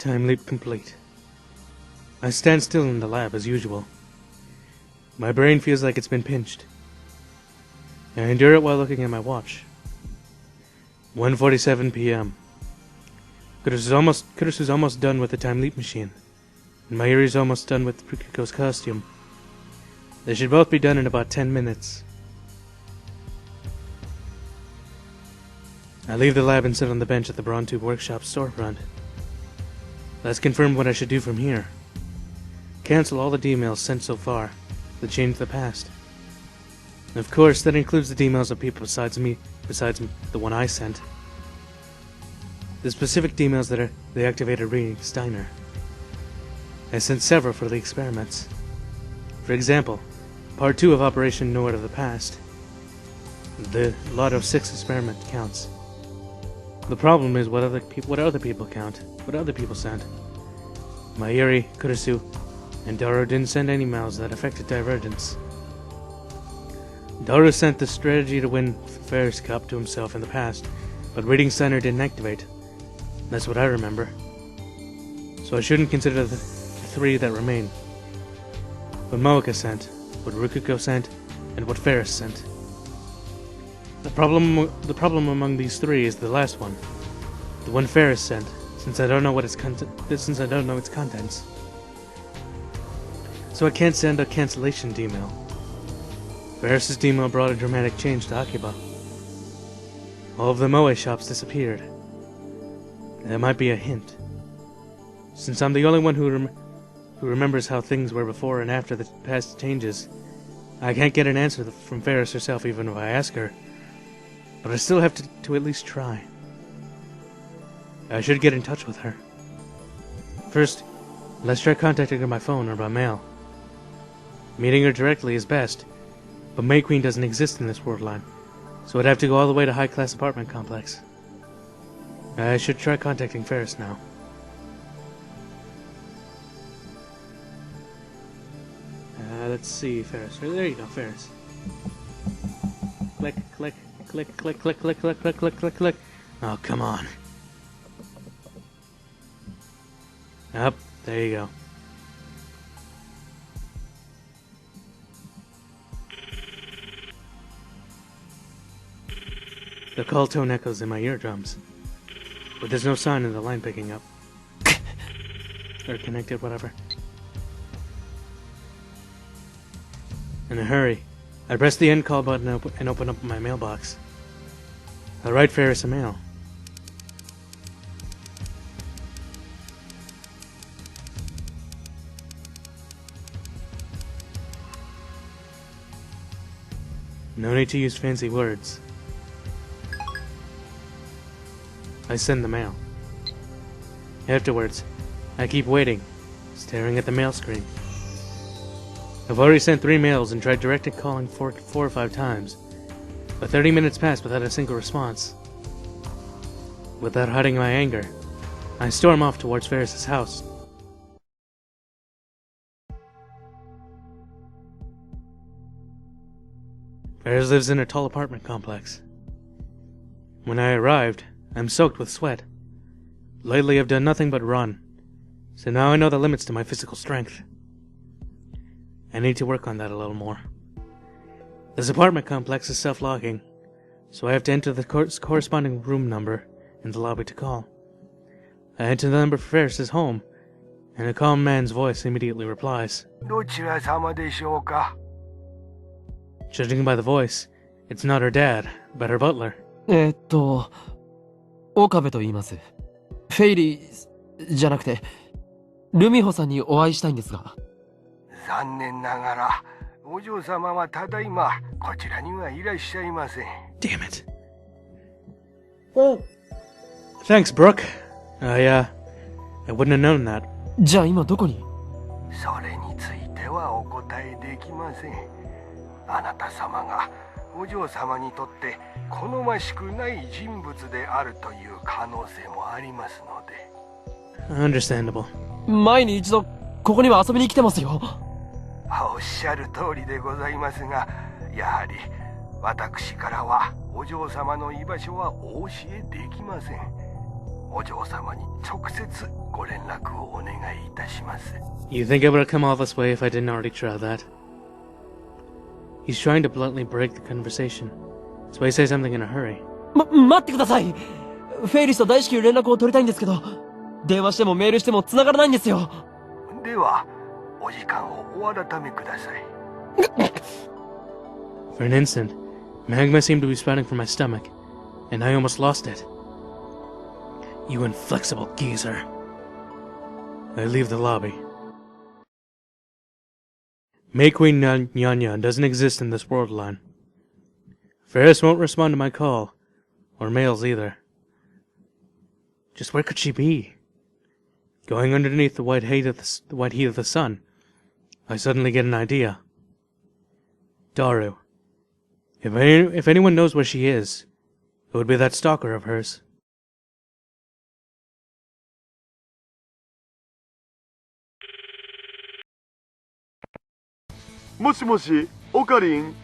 Time leap complete. I stand still in the lab as usual. My brain feels like it's been pinched. I endure it while looking at my watch. 1:47 p.m. Kurusu's almost done with the time leap machine, and Mayuri's almost done with Rikuko's costume. They should both be done in about 10 minutes. I leave the lab and sit on the bench at the Braun Tube Workshop storefront. Let's confirm what I should do from here. Cancel all the emails sent so far that change the past. Of course, that includes the emails of people besides the one I sent. The specific emails that are the activated reading Steiner. I sent several for the experiments. For example, Part 2 of Operation Know It of the Past. The lot of 6 experiment counts. The problem is what other people count, what other people sent. Mayuri, Kurusu, and Daru didn't send any emails that affected divergence. Daru sent the strategy to win Ferris Cup to himself in the past, but reading Steiner didn't activate. That's what I remember. So I shouldn't consider the 3 that remain. What Moeka sent, what Rikuko sent, and what Ferris sent. The problem among these 3 is the last one, the one Ferris sent, since I don't know its contents. So I can't send a cancellation email. Ferris's email brought a dramatic change to Akiba. All of the Moe shops disappeared. That might be a hint. Since I'm the only one who remembers how things were before and after the past changes, I can't get an answer from Ferris herself even if I ask her. But I still have to at least try. I should get in touch with her. First, let's try contacting her by phone or by mail. Meeting her directly is best, but May Queen doesn't exist in this world line, so I'd have to go all the way to high-class apartment complex. I should try contacting Ferris now. Let's see, Ferris. There you go, Ferris. Click, click, click, click, click, click, click, click, click, click, click. Oh, come on. Up, there you go. The call tone echoes in my eardrums, but there's no sign of the line picking up. Or connected, whatever. In a hurry, I press the end call button and open up my mailbox. I'll write Ferris a mail. No need to use fancy words. I send the mail. Afterwards, I keep waiting, staring at the mail screen. I've already sent 3 mails and tried direct calling 4 or 5 times, but 30 minutes passed without a single response. Without hiding my anger, I storm off towards Ferris's house. Ferris lives in a tall apartment complex. When I arrived, I'm soaked with sweat. Lately I've done nothing but run, so now I know the limits to my physical strength. I need to work on that a little more. This apartment complex is self-locking, so I have to enter the corresponding room number in the lobby to call. I enter the number for Ferris's home, and a calm man's voice immediately replies. Judging by the voice, it's not her dad, but her butler. 岡部と言います。フェイリーじゃなくて、ルミホさんにお会いしたいんですが。残念ながら、お嬢様はただいまこちらにはいらっしゃいません。Damn it. Well, thanks, Brooke. I wouldn't have known that. じゃあ今どこに？それについてはお答えできません。あなた様がお嬢様にとって好ましくない人物であるという可能性もありますので。Understandable. 前に一度ここには遊びに来てますよ。おっしゃる通りでございますが、やはり私からはお嬢様の居場所はお教えできません。お嬢様に直接ご連絡をお願いいたします。You think I would have come all this way if I didn't already try that? He's trying to bluntly break the conversation, so I say something in a hurry. 待ってください。フェイリスと大至急連絡を取りたいんですけど、電話してもメールしても繋がらないんですよ。では、お時間をお改めください。For an instant, magma seemed to be spouting from my stomach, and I almost lost it. You inflexible geezer. I leave the lobby. May Queen Nyaa doesn't exist in this world line. Ferris won't respond to my call, or mails either. Just where could she be? Going underneath the white heat of the sun, I suddenly get an idea. Daru. If anyone knows where she is, it would be that stalker of hers. もしもし、オカリン。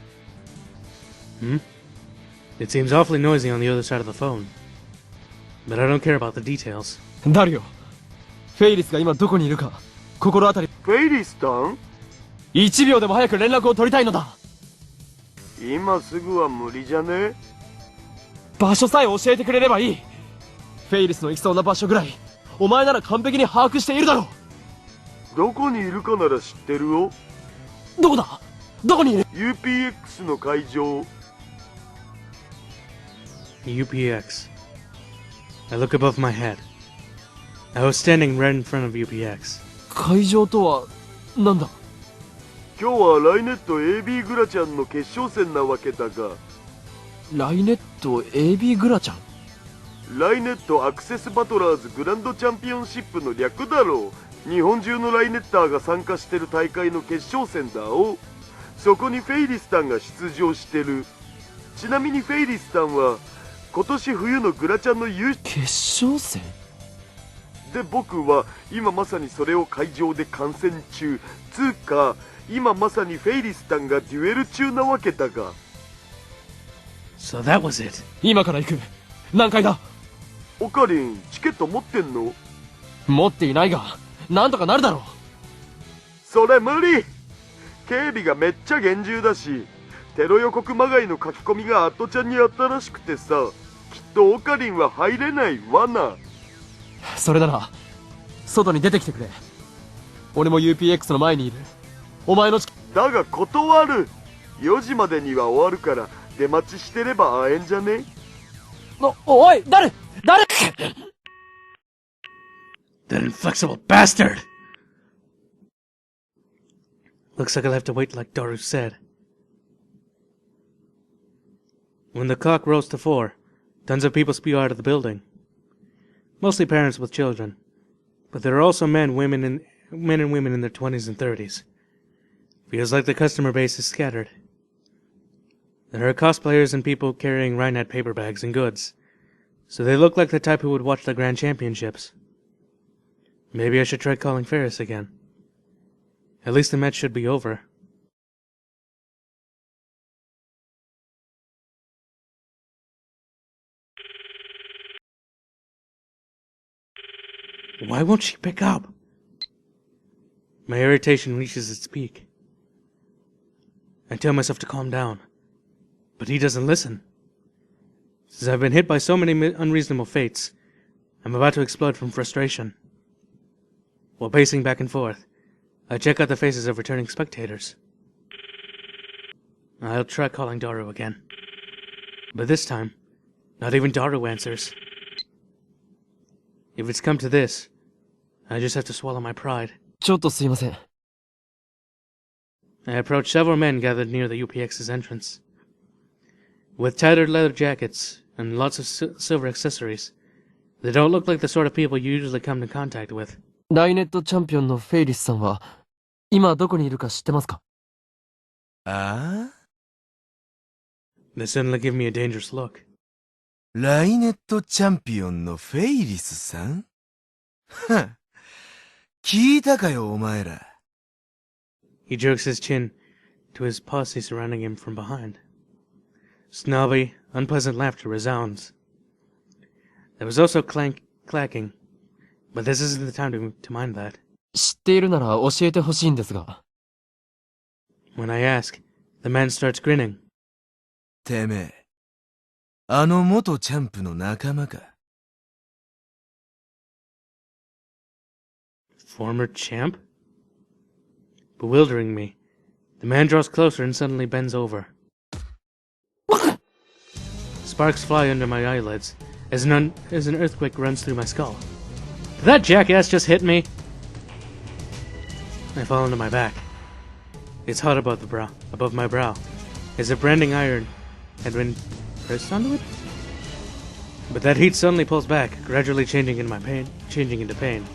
It seems awfully noisy on the other side of the phone. But I don't care about the details. ダルよ。フェイリスが今どこにいるか、心当たり。フェイリスタン1秒でも早く連絡を取りたいのだ。今すぐは無理じゃね？場所さえ教えてくれればいい。フェイリスの行きそうな場所ぐらい、お前なら完璧に把握しているだろう。どこにいるかなら知ってるよ。どこだ？どこにいる？ UPX の会場。UPX. I look above my head. I was standing right in front of UPX. 会場とはなんだ？今日はライネット AB グラちゃんの決勝戦なわけだが。ライネット AB グラちゃん？ライネットアクセスバトラーズグランドチャンピオンシップの略だろう。日本中のライネッターが参加してる大会の決勝戦だお。そこにフェイリスタンが出場してる。ちなみにフェイリスタンは今年冬のグラちゃんの決勝戦で、僕は今まさにそれを会場で観戦中。つうか今まさにフェイリスタンがデュエル中なわけだが。So that was it. 今から行く。何階だ？オカリン、チケット持ってんの？持っていないが、なんとかなるだろう。それ無理。警備がめっちゃ厳重だし、テロ予告まがいの書き込みがアットちゃんにあったらしくてさ、きっとオカリンは入れないわな。それなら外に出てきてくれ。俺も UPX の前にいる。お前のだが断る。4時までには終わるから出待ちしてれば会えんじゃね？おい、誰？ That inflexible bastard! Looks like I'll have to wait like Daru said. When the clock rose to 4, tons of people spew out of the building. Mostly parents with children, but there are also men and women in their 20s and 30s. Feels like the customer base is scattered. There are cosplayers and people carrying Rhinet paper bags and goods, so they look like the type who would watch the Grand Championships. Maybe I should try calling Ferris again. At least the match should be over. Why won't she pick up? My irritation reaches its peak. I tell myself to calm down, but he doesn't listen. Since I've been hit by so many unreasonable fates, I'm about to explode from frustration. While pacing back and forth, I check out the faces of returning spectators. I'll try calling Daru again. But this time, not even Daru answers. If it's come to this, I just have to swallow my pride. ちょっとすいません。I approach several men gathered near the UPX's entrance. With tattered leather jackets and lots of silver accessories, they don't look like the sort of people you usually come in contact with. ライネットチャンピオンのフェイリスさんは、今どこにいるか知ってますか？ああ？ They suddenly give me a dangerous look. ライネットチャンピオンのフェイリスさん？はっ。聞いたかよ、お前ら。He jerks his chin to his posse surrounding him from behind. Snobby, unpleasant laughter resounds. There was also clacking, but this isn't the time to mind that. 知っているなら教えてほしいんですが。When I ask, the man starts grinning. てめえ、あの元チャンプの仲間か。Former champ? Bewildering me, the man draws closer and suddenly bends over. Sparks fly under my eyelids as an earthquake runs through my skull. Did that jackass just hit me? I fall onto my back. It's hot above my brow, as if branding iron had been pressed onto it. But that heat suddenly pulls back, gradually changing into pain.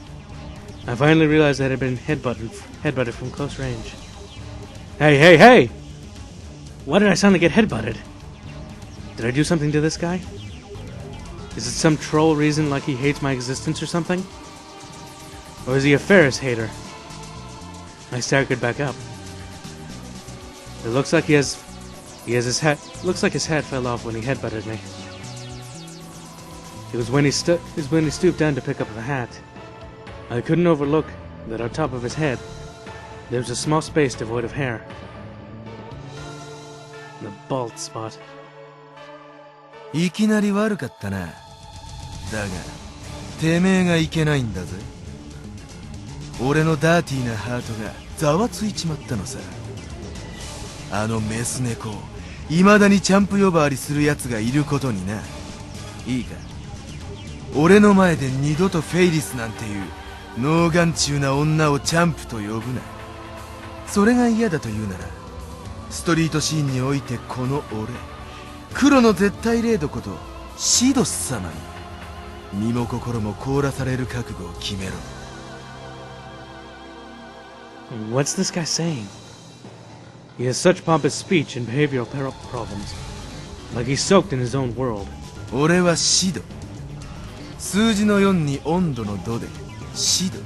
I finally realized that I had been headbutted from close range. Hey! Why did I suddenly get headbutted? Did I do something to this guy? Is it some troll reason like he hates my existence or something? Or is he a Ferris hater? I staggered back up. It looks like his hat fell off when he headbutted me. It was when he stooped down to pick up the hat. I couldn't overlook that on top of his head, there was a small space devoid of hair. The bald spot. いきなり悪かったな。だが、てめえがいけないんだぜ。俺のダーティーなハートがざわついちまったのさ。あのメス猫を未だにチャンプ呼ばわりする奴がいることにな。いいか、俺の前で二度とフェイリスなんていう脳眼中な女をチャンプと呼ぶな。それが嫌だというなら、ストリートシーンにおいてこの俺、黒の絶対零度ことシドス様に身も心も凍らされる覚悟を決めろ。What's this guy saying? He has such pompous speech and behavioral problems, like he's soaked in his own world. 俺はシド。数字の4に温度の度でシド。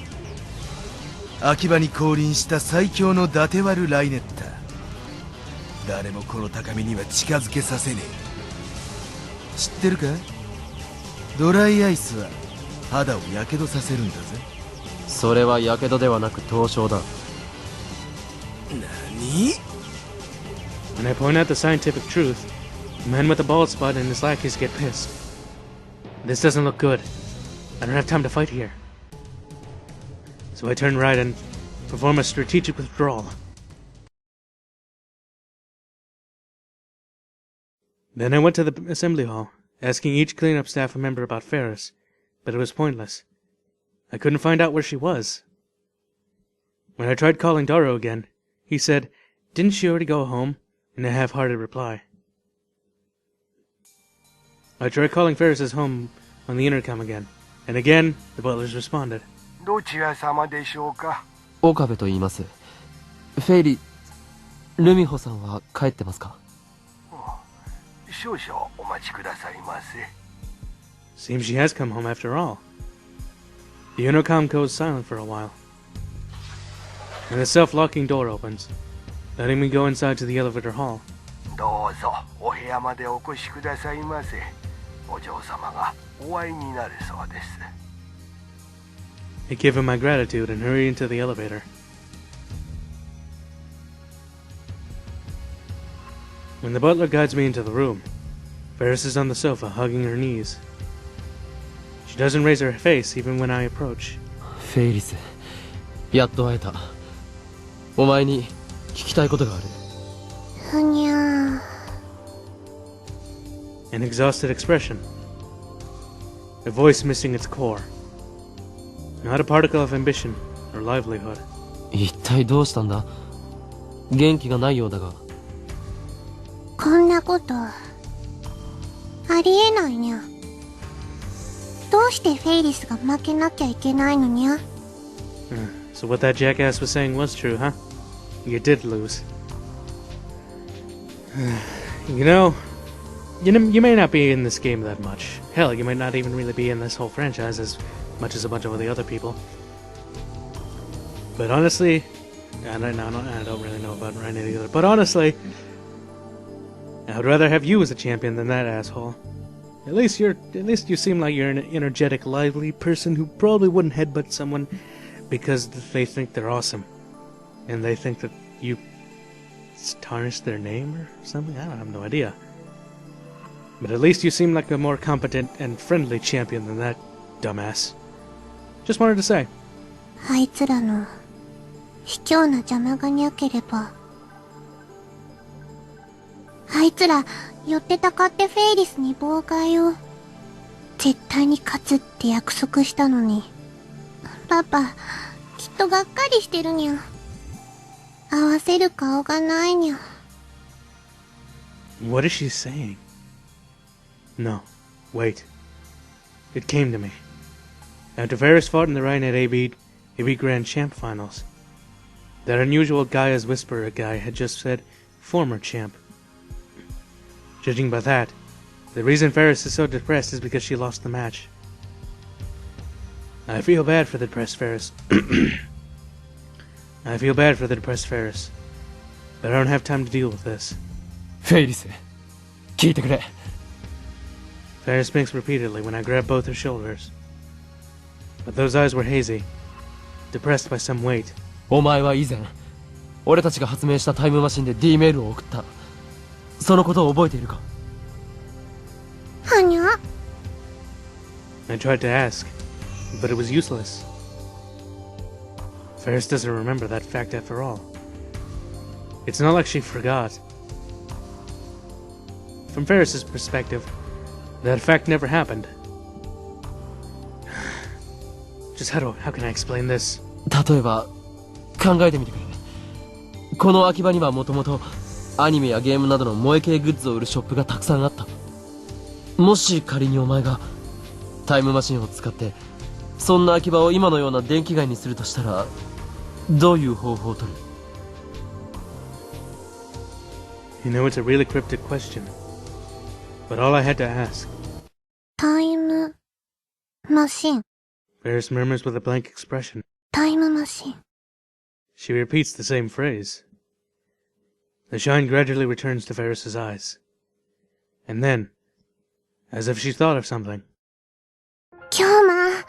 秋葉に降臨した最強の伊達割るライネッター。誰もこの高みには近づけさせねえ。知ってるか？ドライアイスは肌をやけどさせるんだぜ。それはやけどではなく凍傷だ。何？ When I point out the scientific truth, the man with the bald spot and his lackeys get pissed. This doesn't look good. I don't have time to fight here. So I turn right and perform a strategic withdrawal. Then I went to the assembly hall, asking each cleanup staff member about Ferris, but it was pointless. I couldn't find out where she was. When I tried calling Daro again, he said, "Didn't she already go home?" in a half-hearted reply. I tried calling Ferris's home on the intercom again, and again the butlers responded. どちら様でしょうか。岡部と言います。フェイリ、ルミホさんは帰ってますか？少々お待ちくださいませ。Seems she has come home after all. The intercom goes silent for a while, and the self-locking door opens, letting me go inside to the elevator hall. どうぞお部屋までお越しくださいませ。お嬢様がお会いになるそうです。I give him my gratitude and hurry into the elevator. When the butler guides me into the room, Ferris is on the sofa hugging her knees. She doesn't raise her face even when I approach. フェイリス、やっと会えた。お前に聞きたいことがある。ふにゃー。An exhausted expression. A voice missing its core. Not a particle of ambition or livelihood. 一体どうしたんだ？元気がないようだが。こんなことありえないにゃ。どうしてフェイリスが負けなきゃいけないのにゃ。So what that jackass was saying was true, huh? You did lose. You may not be in this game that much. Hell, you might not even really be in this whole franchise as much as a bunch of the other people. But honestly, I don't really know about Ryan either. But honestly, I would rather have you as a champion than that asshole. At least you seem like you're an energetic, lively person who probably wouldn't headbutt someone because they think they're awesome. And they think that you tarnished their name or something? I have no idea. But at least you seem like a more competent and friendly champion than that dumbass. Just wanted to say. あいつらの卑怯な邪魔がにゃければ。あいつら寄ってたかってフェイリスに妨害を。絶対に勝つって約束したのに。パパ、きっとがっかりしてるにゃ。合わせる顔がないにゃ。What is she saying? No, wait. It came to me. After Ferris fought in the Rhine at AB Grand Champ Finals, that unusual Gaia's Whisperer guy had just said former champ. Judging by that, the reason Ferris is so depressed is because she lost the match. I feel bad for the depressed Ferris. I feel bad for the depressed Ferris, but I don't have time to deal with this. フェイリス、聞いてくれ。Ferris blinks repeatedly when I grab both her shoulders. But those eyes were hazy, depressed by some weight. お前は以前、俺たちが発明したタイムマシンで D メールを送った。そのことを覚えているか？はにゃ？ I tried to ask, but it was useless. Ferris doesn't remember that fact after all. It's not like she forgot. From Ferris's perspective, that fact never happened. Just how can I explain this? 例えば、考えてみてくれ。この秋葉にはもともとアニメやゲームなどの萌え系グッズを売るショップがたくさんあった。もし仮にお前がタイムマシンを使ってそんな秋葉を今のような電気街にするとしたら、どういう方法を取る？ You know, it's a really cryptic question. But all I had to ask. タイムマシン。 Ferris murmurs with a blank expression. タイムマシン。 She repeats the same phrase. The shine gradually returns to Ferris's eyes. And then, as if she thought of something, 今日も。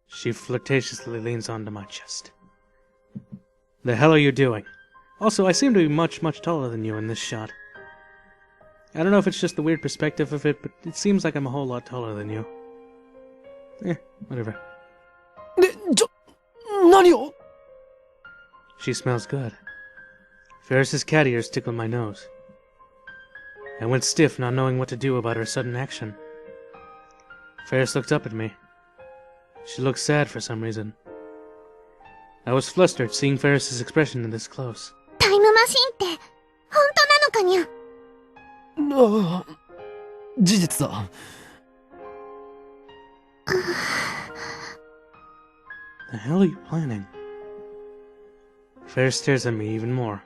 she flirtatiously leans onto my chest. The hell are you doing? Also, I seem to be much taller than you in this shot. I don't know if it's just the weird perspective of it, but it seems like I'm a whole lot taller than you. Whatever. 何を？ She smells good. Ferris's cat ears tickle my nose. I went stiff, not knowing what to do about her sudden action. Ferris looked up at me. She looked sad for some reason. I was flustered seeing Ferris's expression this close. タイムマシンって本当なのかにゃ？ああ、事実だ。The hell are you planning? Ferris stares at me even more.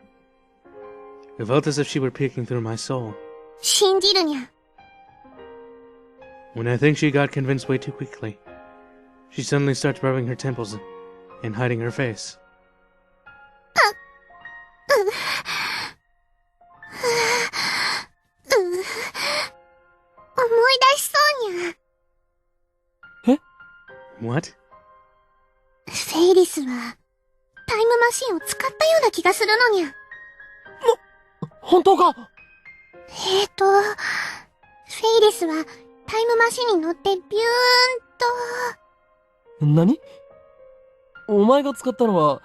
It felt as if she were peeking through my soul. 信じるにゃ。 When I think she got convinced way too quickly, she suddenly starts rubbing her temples and hiding her face. 思い出しそうにゃ。え？ What? フェイリスはタイムマシンを使ったような気がするのにゃ。本当か？フェイリスはタイムマシンに乗ってビューンと。何？お前が使ったのは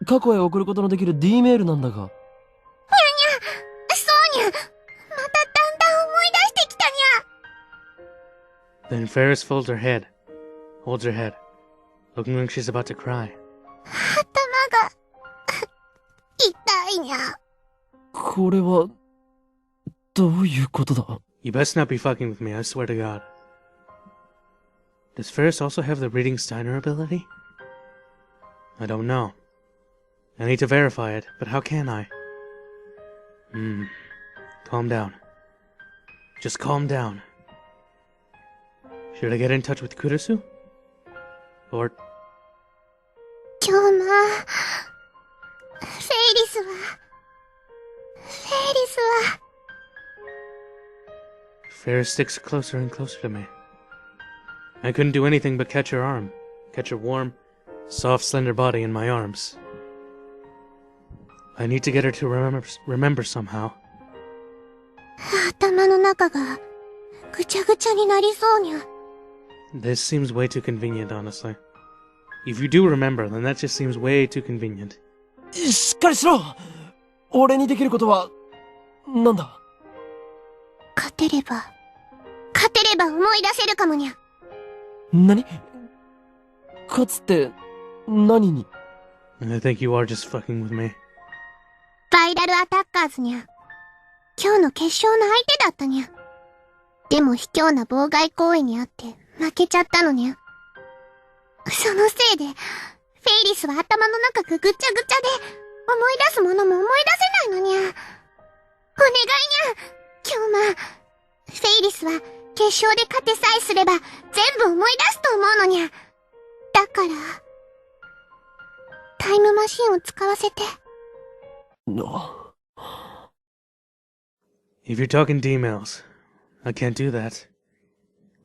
過去へ送ることのできる D メールなんだが。そうにゃ。まただんだん思い出してきたにゃ。 Then Ferris holds her head, looking like she's about to cry. 頭が痛いにゃ。これはどういうことだ？ You best not be fucking with me, I swear to God. Does Ferris also have the reading Steiner ability? I don't know. I need to verify it, but how can I? Calm down. Just calm down. Should I get in touch with Kurisu? Or... 今日もフェイリスは Ferris sticks closer and closer to me. I couldn't do anything but catch her arm, catch her warm, soft, slender body in my arms. I need to get her to remember somehow. 頭の中がぐちゃぐちゃになりそうにゃ。 This seems way too convenient, honestly. If you do remember, then that just seems way too convenient. しっかりしろ。俺にできることは、なんだ。勝てれば思い出せるかもにゃ。何？勝つって何に？ I think you are just fucking with me. バイラルアタッカーズにゃ。今日の決勝の相手だったにゃ。でも卑怯な妨害行為にあって負けちゃったのにゃ。そのせいで、フェイリスは頭の中がぐちゃぐちゃで、思い出すものも思い出せないのにゃ。お願いにゃ。今日フェイリスは決勝で勝てさえすれば全部思い出すと思うのにゃ。だから、タイムマシンを使わせて。If you're talking D-mails, I can't do that.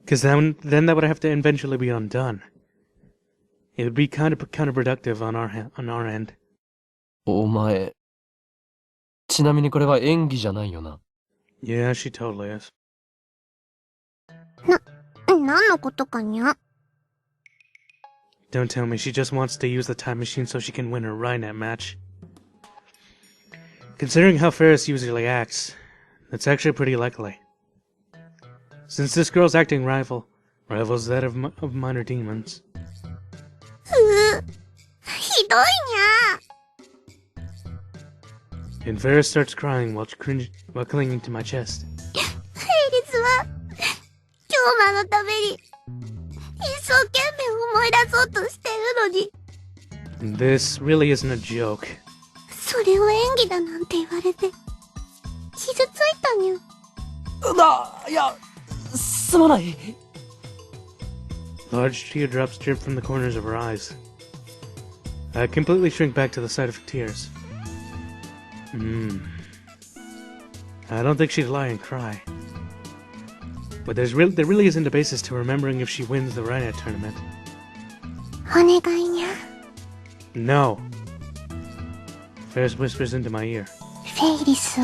Because then that would have to eventually be undone. It would be kind of counterproductive on our end. お前、ちなみにこれは演技じゃないよな。Yeah, she totally is. 何のことかにゃ。 Don't tell me she just wants to use the time machine so she can win her Rhinet match. Considering how Ferris usually acts, that's actually pretty likely. Since this girl's acting rivals that of minor demons. ひどいにゃ。 And Ferris starts crying while clinging to my chest. フェイリスは、京馬のために、一生懸命思い出そうとしてるのに。 This really isn't a joke. それを演技だなんて言われて、傷ついたにゃ。いや、すまない。Large teardrops drip from the corners of her eyes. I completely shrink back to the sight of her tears. I don't think she'd lie and cry. But there really isn't a basis to remembering if she wins the Rhinet tournament. お願いにゃ。 No. Ferris whispers into my ear. フェイリスを、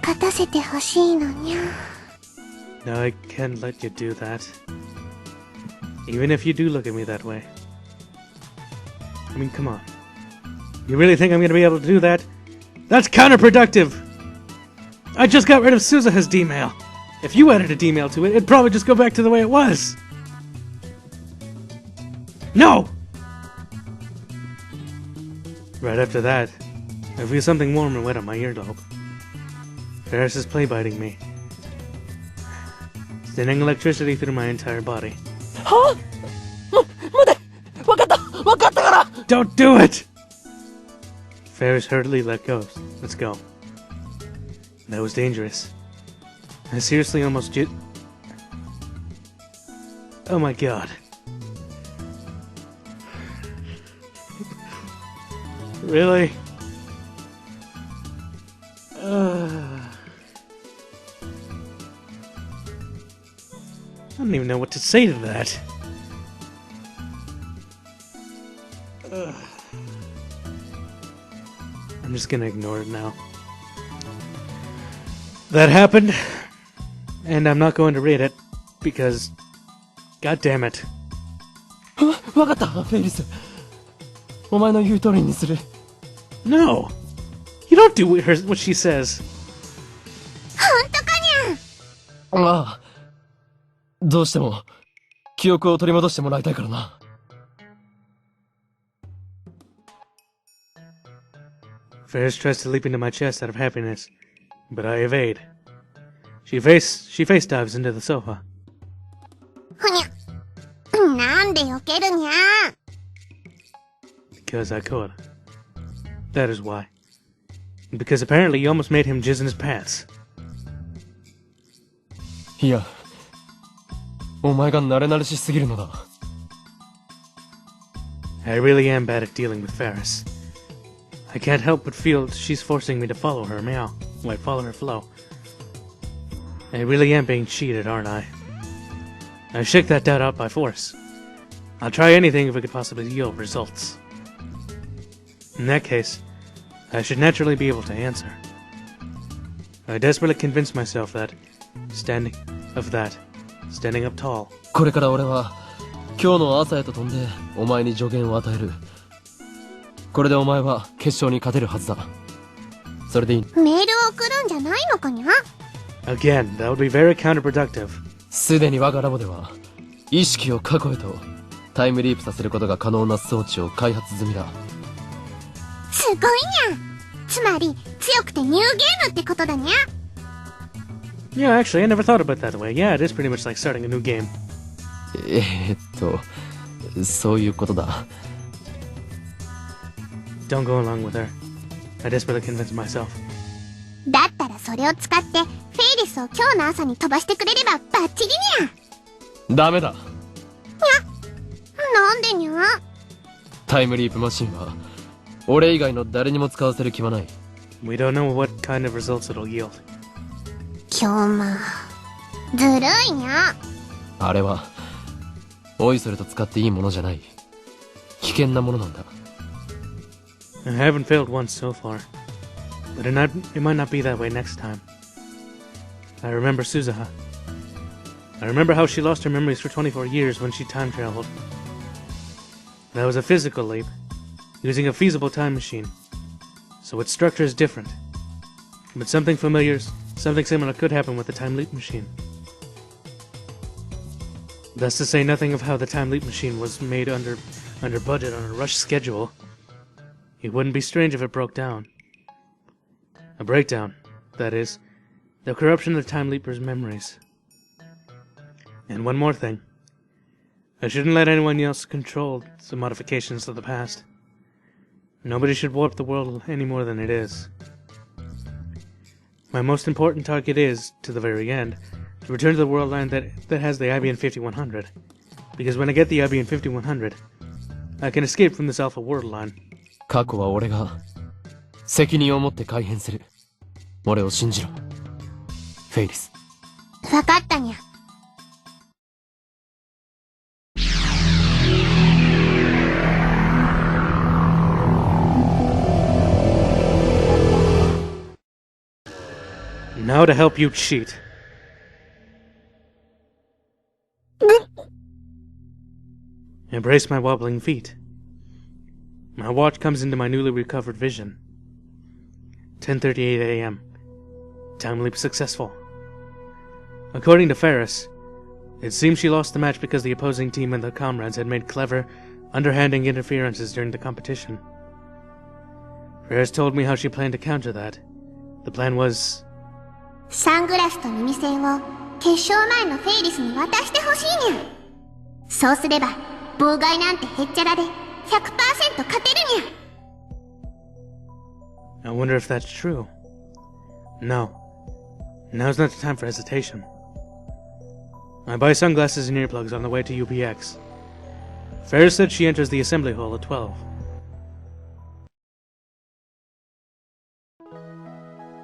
勝たせてほしいのにゃ。 No, I can't let you do that. Even if you do look at me that way. I mean, come on. You really think I'm gonna be able to do that? That's counterproductive! I just got rid of Suzuha's D-mail. If you added a D-mail to it, it'd probably just go back to the way it was. No! Right after that, I feel something warm and wet on my earlobe. Ferris is play-biting me, sending electricity through my entire body. はぁ？待て！わかったから！ Don't do it! Ferris hurriedly let go. Let's go. That was dangerous. I seriously almost Oh my god. Really? I don't even know what to say to that. I'm just gonna ignore it now. That happened, and I'm not going to read it, because... God damn it. わかった、フェイリス。お前の言う通りにする。No! You don't do what she says. ほんとかにゃ。ああ。どうしても、記憶を取り戻してもらいたいからな。Ferris tries to leap into my chest out of happiness, but I evade. She face dives into the sofa. ふにゃ。なんで避けるにゃ。 Because I could. That is why. And because apparently you almost made him jizz in his pants. いや、お前が慣れ慣れしすぎるのだ。I really am bad at dealing with Ferris. I can't help but feel she's forcing me to follow her meow. Follow her flow. I really am being cheated, aren't I? I shake that doubt out by force. I'll try anything if it could possibly yield results. In that case, I should naturally be able to answer. I desperately convince myself that standing up tall. これから俺は今日の朝へと飛んでお前に助言を与える。これでお前は決勝に勝てるはずだ。それでいい。メールを送るんじゃないのかにゃ？ Again, that would be very counterproductive. すでに我がラボでは意識を過去へとタイムリープさせることが可能な装置を開発済みだ。すごいにゃ。つまり強くてニューゲームってことだにゃ。Yeah, actually, I never thought about it that way. Yeah, it is pretty much like starting a new game. そういうことだ。Don't go along with her. I desperately convinced myself. だったらそれを使ってフェイリスを今日の朝に飛ばしてくれればバッチリにゃ。ダメだ。なんでにゃ？タイムリープマシンは俺以外の誰にも使わせる気はない。We don't know what kind of results it'll yield. 今日まあずるいにゃ。あれはおいそれと使っていいものじゃない。危険なものなんだ。I haven't failed once so far, but it might not be that way next time. I remember Suzuha. I remember how she lost her memories for 24 years when she time traveled. That was a physical leap, using a feasible time machine, so its structure is different. But something similar could happen with the time leap machine. Thus to say nothing of how the time leap machine was made under budget on a rush schedule. It wouldn't be strange if it broke down. A breakdown, that is, the corruption of the time leaper's memories. And one more thing. I shouldn't let anyone else control the modifications of the past. Nobody should warp the world any more than it is. My most important target is, to the very end, to return to the world line that has the IBN 5100. Because when I get the IBN 5100, I can escape from this Alpha world line. 過去は俺が責任を持って改変する。俺を信じろ。フェイリス。わかったにゃ。Now to help you cheat. Embrace my wobbling feet. My watch comes into my newly recovered vision. 10:38 a.m. Time leap successful. According to Ferris, it seems she lost the match because the opposing team and their comrades had made clever, underhanding interferences during the competition. Ferris told me how she planned to counter that. The plan was... サングラスと耳栓を決勝前のフェイリスに渡してほしいにゃ。そうすれば妨害なんてへっちゃらで 100% 勝てるにゃ。 I wonder if that's true. No. Now's not the time for hesitation. I buy sunglasses and earplugs on the way to UPX. Ferris said she enters the assembly hall at 12.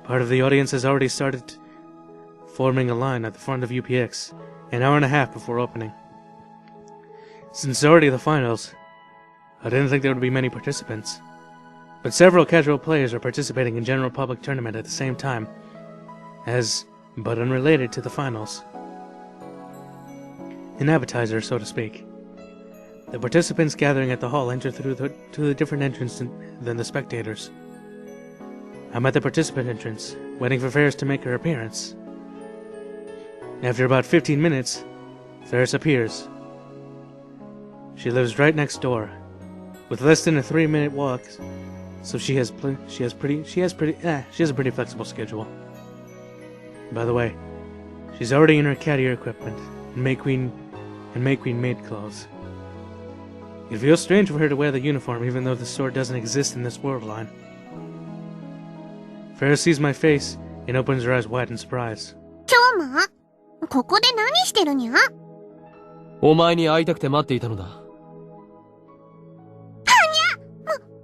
Part of the audience has already started forming a line at the front of UPX, an hour and a half before opening. Since it's already the finals, I didn't think there would be many participants, but several casual players are participating in general public tournament at the same time, but unrelated to the finals. An appetizer, so to speak. The participants gathering at the hall enter through the different entrance than the spectators. I'm at the participant entrance, waiting for Ferris to make her appearance. After about 15 minutes, Ferris appears. She lives right next door, with less than a 3-minute walk, so she has a pretty flexible schedule. By the way, she's already in her cattier equipment and May Queen maid clothes. It feels strange for her to wear the uniform even though the sword doesn't exist in this world line. Ferris sees my face and opens her eyes wide in surprise. 今日もここで何してるにゃ？お前に会いたくて待っていたのだ。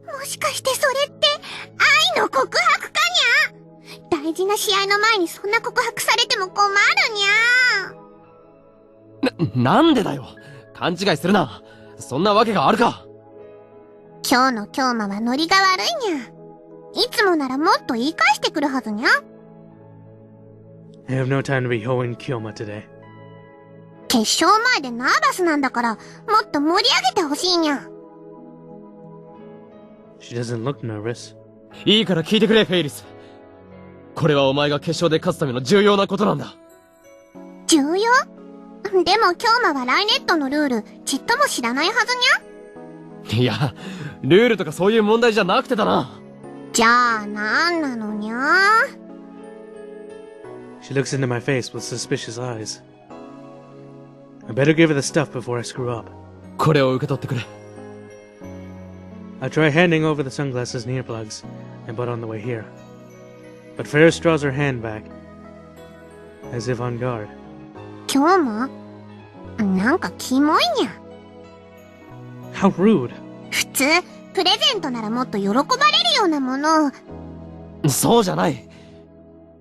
もしかしてそれって愛の告白かにゃ？大大事な試合の前にそんな告白されても困るにゃなんでだよ。勘違いするな。そんなわけがあるか。今日の京馬はノリが悪いにゃ。いつもならもっと言い返してくるはずにゃ。I have no time to be hoeing Kyoma today. 決勝前でナーバスなんだから、もっと盛り上げてほしいにゃ。She doesn't look nervous. いいから聞いてくれ、フェイリス。これはお前が決勝で勝つための重要なことなんだ。重要？でも京馬はライネットのルール、ちっとも知らないはずにゃ。いや、ルールとかそういう問題じゃなくてだな。じゃあ、なんなのにゃ。She looks into my face with suspicious eyes. I better give her the stuff before I screw up. これを受け取ってくれ。I try handing over the sunglasses and earplugs I bought on the way here. But Ferris draws her hand back, as if on guard. 京馬？なんかキモいにゃ。How rude! 普通、プレゼントならもっと喜ばれるようなものを。そうじゃない。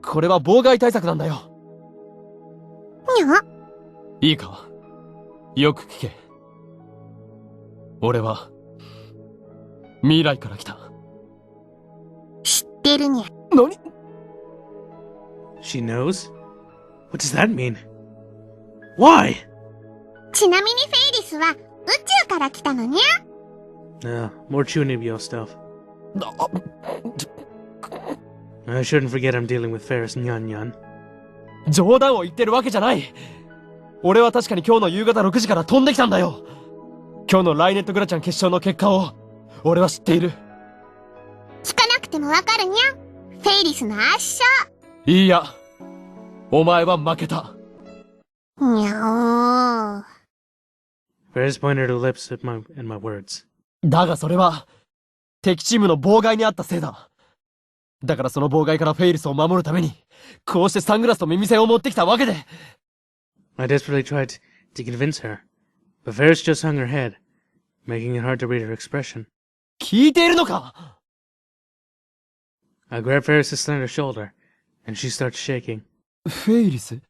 これは妨害対策なんだよ。にゃ？いいか、よく聞け。俺は未来から来た。知ってるにゃ。何？ She knows? What does that mean? Why? ちなみにフェイリスは宇宙から来たのにゃ。More Chunibyo stuff. I shouldn't forget I'm dealing with Ferris Nyan Nyan. 冗談を言ってるわけじゃない。俺は確かに今日の夕方6時から飛んできたんだよ。今日のライネットグラちゃん決勝の結果を俺は知っている。聞かなくてもわかるにゃ。フェイリスの圧勝。いいや、お前は負けた。にゃおー。Ferris pointed her lips at my words. だがそれは敵チームの妨害にあったせいだ。だからその妨害からフェイリスを守るためにこうしてサングラスと耳栓を持ってきたわけで。I desperately tried to convince her, but Ferris just hung her head, making it hard to read her expression. 聞いているのか？ I grab Ferris's slender shoulder, and she starts shaking. フェイリス？うにゃ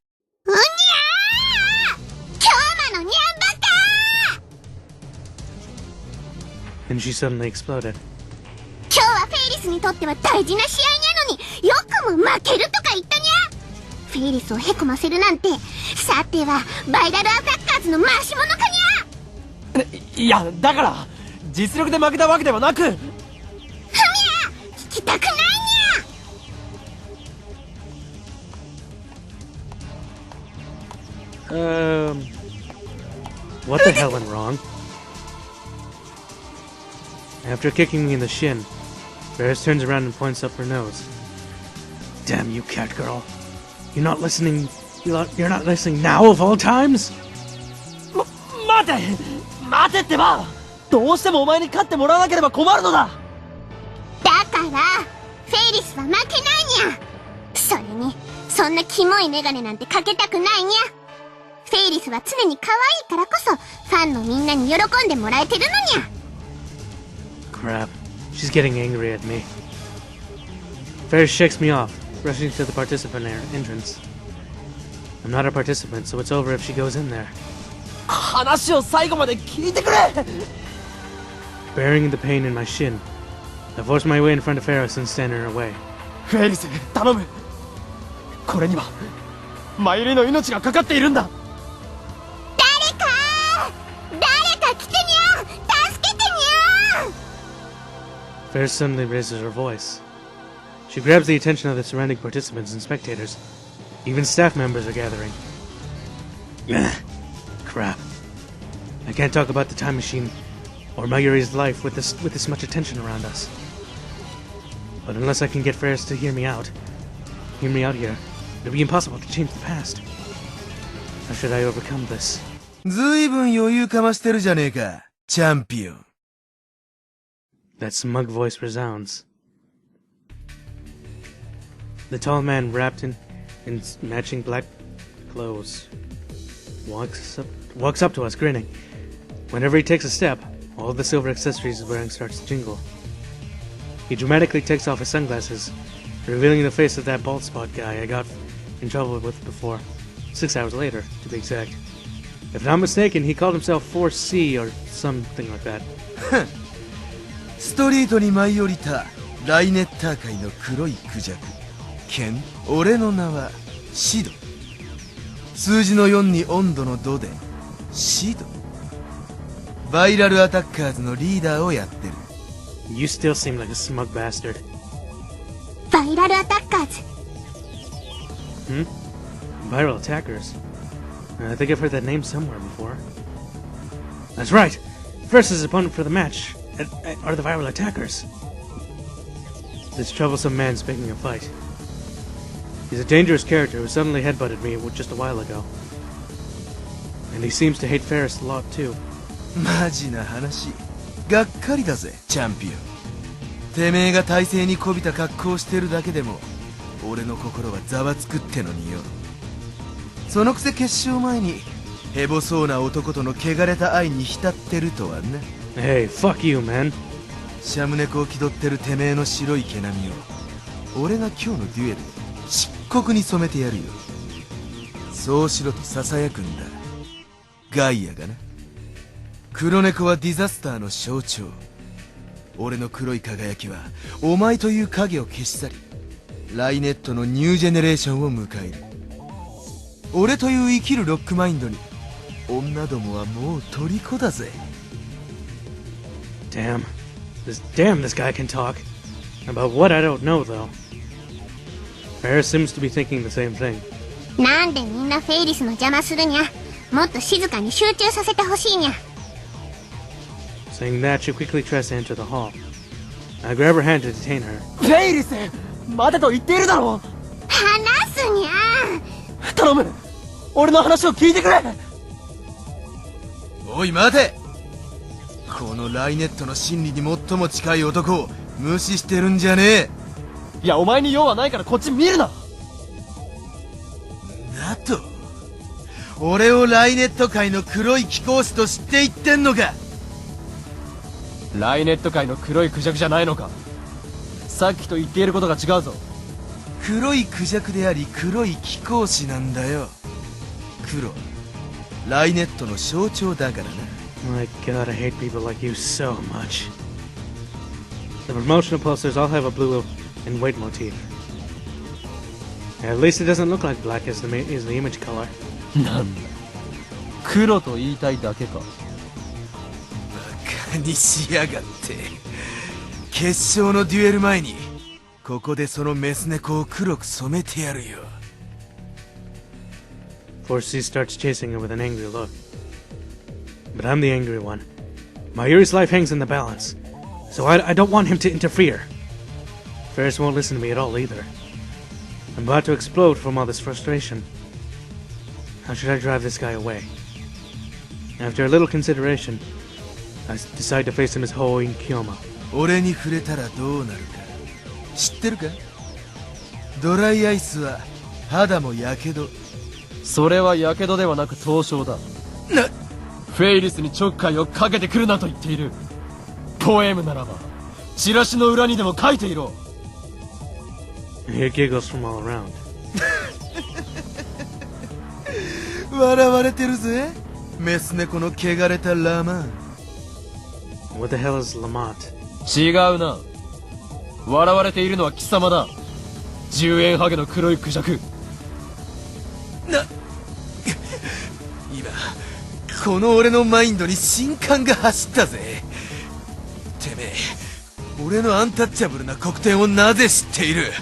ー！京馬のにゃんバカー！ And she suddenly exploded. 今日はフェイリスにとっては大事な試合なのによくも負けるとか言ったにゃ。フェイリスをへこませるなんて、さてはバイラルアタッカーズの回し者かにゃ。いや、だから実力で負けたわけではなく。ふみゃ、聞きたくないにゃ。What the hell went wrong? After kicking me in the shin, Ferris turns around and points up her nose. Damn you, cat girl. You're not listening now of all times? 待てってば。どうしてもお前に勝ってもらわなければ困るのだ。だからフェイリスは負けないにゃ。それにそんなキモいメガネなんてかけたくないにゃ。フェイリスは常に可愛いからこそファンのみんなに喜んでもらえてるのにゃ。Crap. She's getting angry at me. Ferris shakes me off, rushing to the participant entrance. I'm not a participant, so it's over if she goes in there. 話を最後まで聞いてくれ。Bearing the pain in my shin, I force my way in front of Ferris and stand in her way. フェイリス、頼む。これにはマユリの命がかかっているんだ。誰か来てにゃ。助けてにゃ。Ferris suddenly raises her voice. She grabs the attention of the surrounding participants and spectators. Even staff members are gathering. Crap. I can't talk about the time machine or Mayuri's life with this much attention around us. But unless I can get Ferris to hear me out here, it'll be impossible to change the past. How should I overcome this? ずいぶん余裕かましてるじゃねえか、チャンピオン。That smug voice resounds. The tall man wrapped in matching black clothes walks up to us grinning. Whenever he takes a step, all the silver accessories he's wearing starts to jingle. He dramatically takes off his sunglasses revealing the face of that bald spot guy I got in trouble with before. 6 hours later, to be exact. If not mistaken, he called himself 4C or something like that. ストリートに舞い降りたライネッター界の黒いクジャク。俺の名はシド。数字の4に温度の度でシド。バイラルアタッカーズのリーダーをやってる。You still seem like a smug bastard. バイラルアタッカーズ。Viral attackers. I think I've heard that name somewhere before. That's right! Versus opponent for the match are the viral attackers. This troublesome man's picking a fight. He's a dangerous character who suddenly headbutted me just a while ago. And he seems to hate Ferris a lot too. マジな話。がっかりだぜ、チャンピオン。てめえが体勢にこびた格好をしてるだけでも俺の心はざわつくってのによ。そのくせ決勝前にヘボそうな男との汚れた愛に浸ってるとはな。Hey, fuck you, man. シャム猫を気取ってるてめえの白い毛並みを俺が今日のデュエルで漆黒に染めてやるよ。そうしろと囁くんだ、ガイアがな。黒猫はディザスターの象徴。俺の黒い輝きはお前という影を消し去り、ライネットのニュージェネレーションを迎える。俺という生きるロックマインドに女どもはもう虜だぜ。Damn, this guy can talk. About what I don't know, though. Ferris seems to be thinking the same thing. なんでみんなフェイリスの邪魔するにゃ。もっと静かに集中させてほしいにゃ。Saying that, she quickly tries to enter the hall. I grab her hand to detain her. フェイリス、待てと言っているだろう。話すにゃ。頼む、俺の話を聞いてくれ。おい待て。このライネットの真理に最も近い男を無視してるんじゃねえ。いや、お前に用はないからこっち見るな。だと俺をライネット界の黒い貴公子と知って言ってんのか。ライネット界の黒いクジャクじゃないのか。さっきと言っていることが違うぞ。黒いクジャクであり黒い貴公子なんだよ。黒ライネットの象徴だからな。My god, I hate people like you so much. The promotional posters all have a blue and white motif. At least it doesn't look like black is the image color. なんだ、黒と言いたいだけか。バカにしやがって。決勝のデュエル前にここでそのメス猫を黒く染めてやるよ。 4C starts chasing her with an angry look. But I'm the angry one. Mayuri's life hangs in the balance, so I don't want him to interfere. Ferris won't listen to me at all either. I'm about to explode from all this frustration. How should I drive this guy away? After a little consideration, I decide to face him as Hoin Kyoma. 俺に触れたらどうなるか知ってるか。ドライアイスは肌もやけど。それはやけどではなく凍傷だ。フェイリスにちょっかいをかけてくるなと言っている。ポエムならばチラシの裏にでも書いていろ。He giggles from all around. 笑われてるぜ、メス猫の汚れたラマン。 What the hell is Lamont? 違うな。笑われているのは貴様だ。10円ハゲの黒いクジャク。今この俺のマインドに新感が走ったぜ。てめえ俺のアンタッチャブルな黒点をなぜ知っている。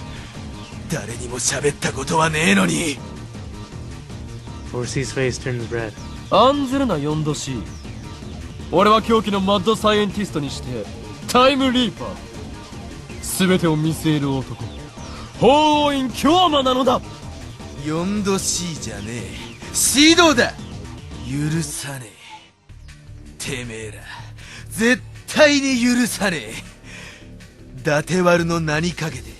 誰にも喋ったことはねえのに。 4C's face turns red. 案ずるな 4°C。 俺は狂気のマッドサイエンティストにしてタイムリーパー、全てを見据える男、法王院京馬なのだ。 4°C じゃねえ、シードだ。許さねえ。てめえら絶対に許さねえ。伊達丸の名にかけて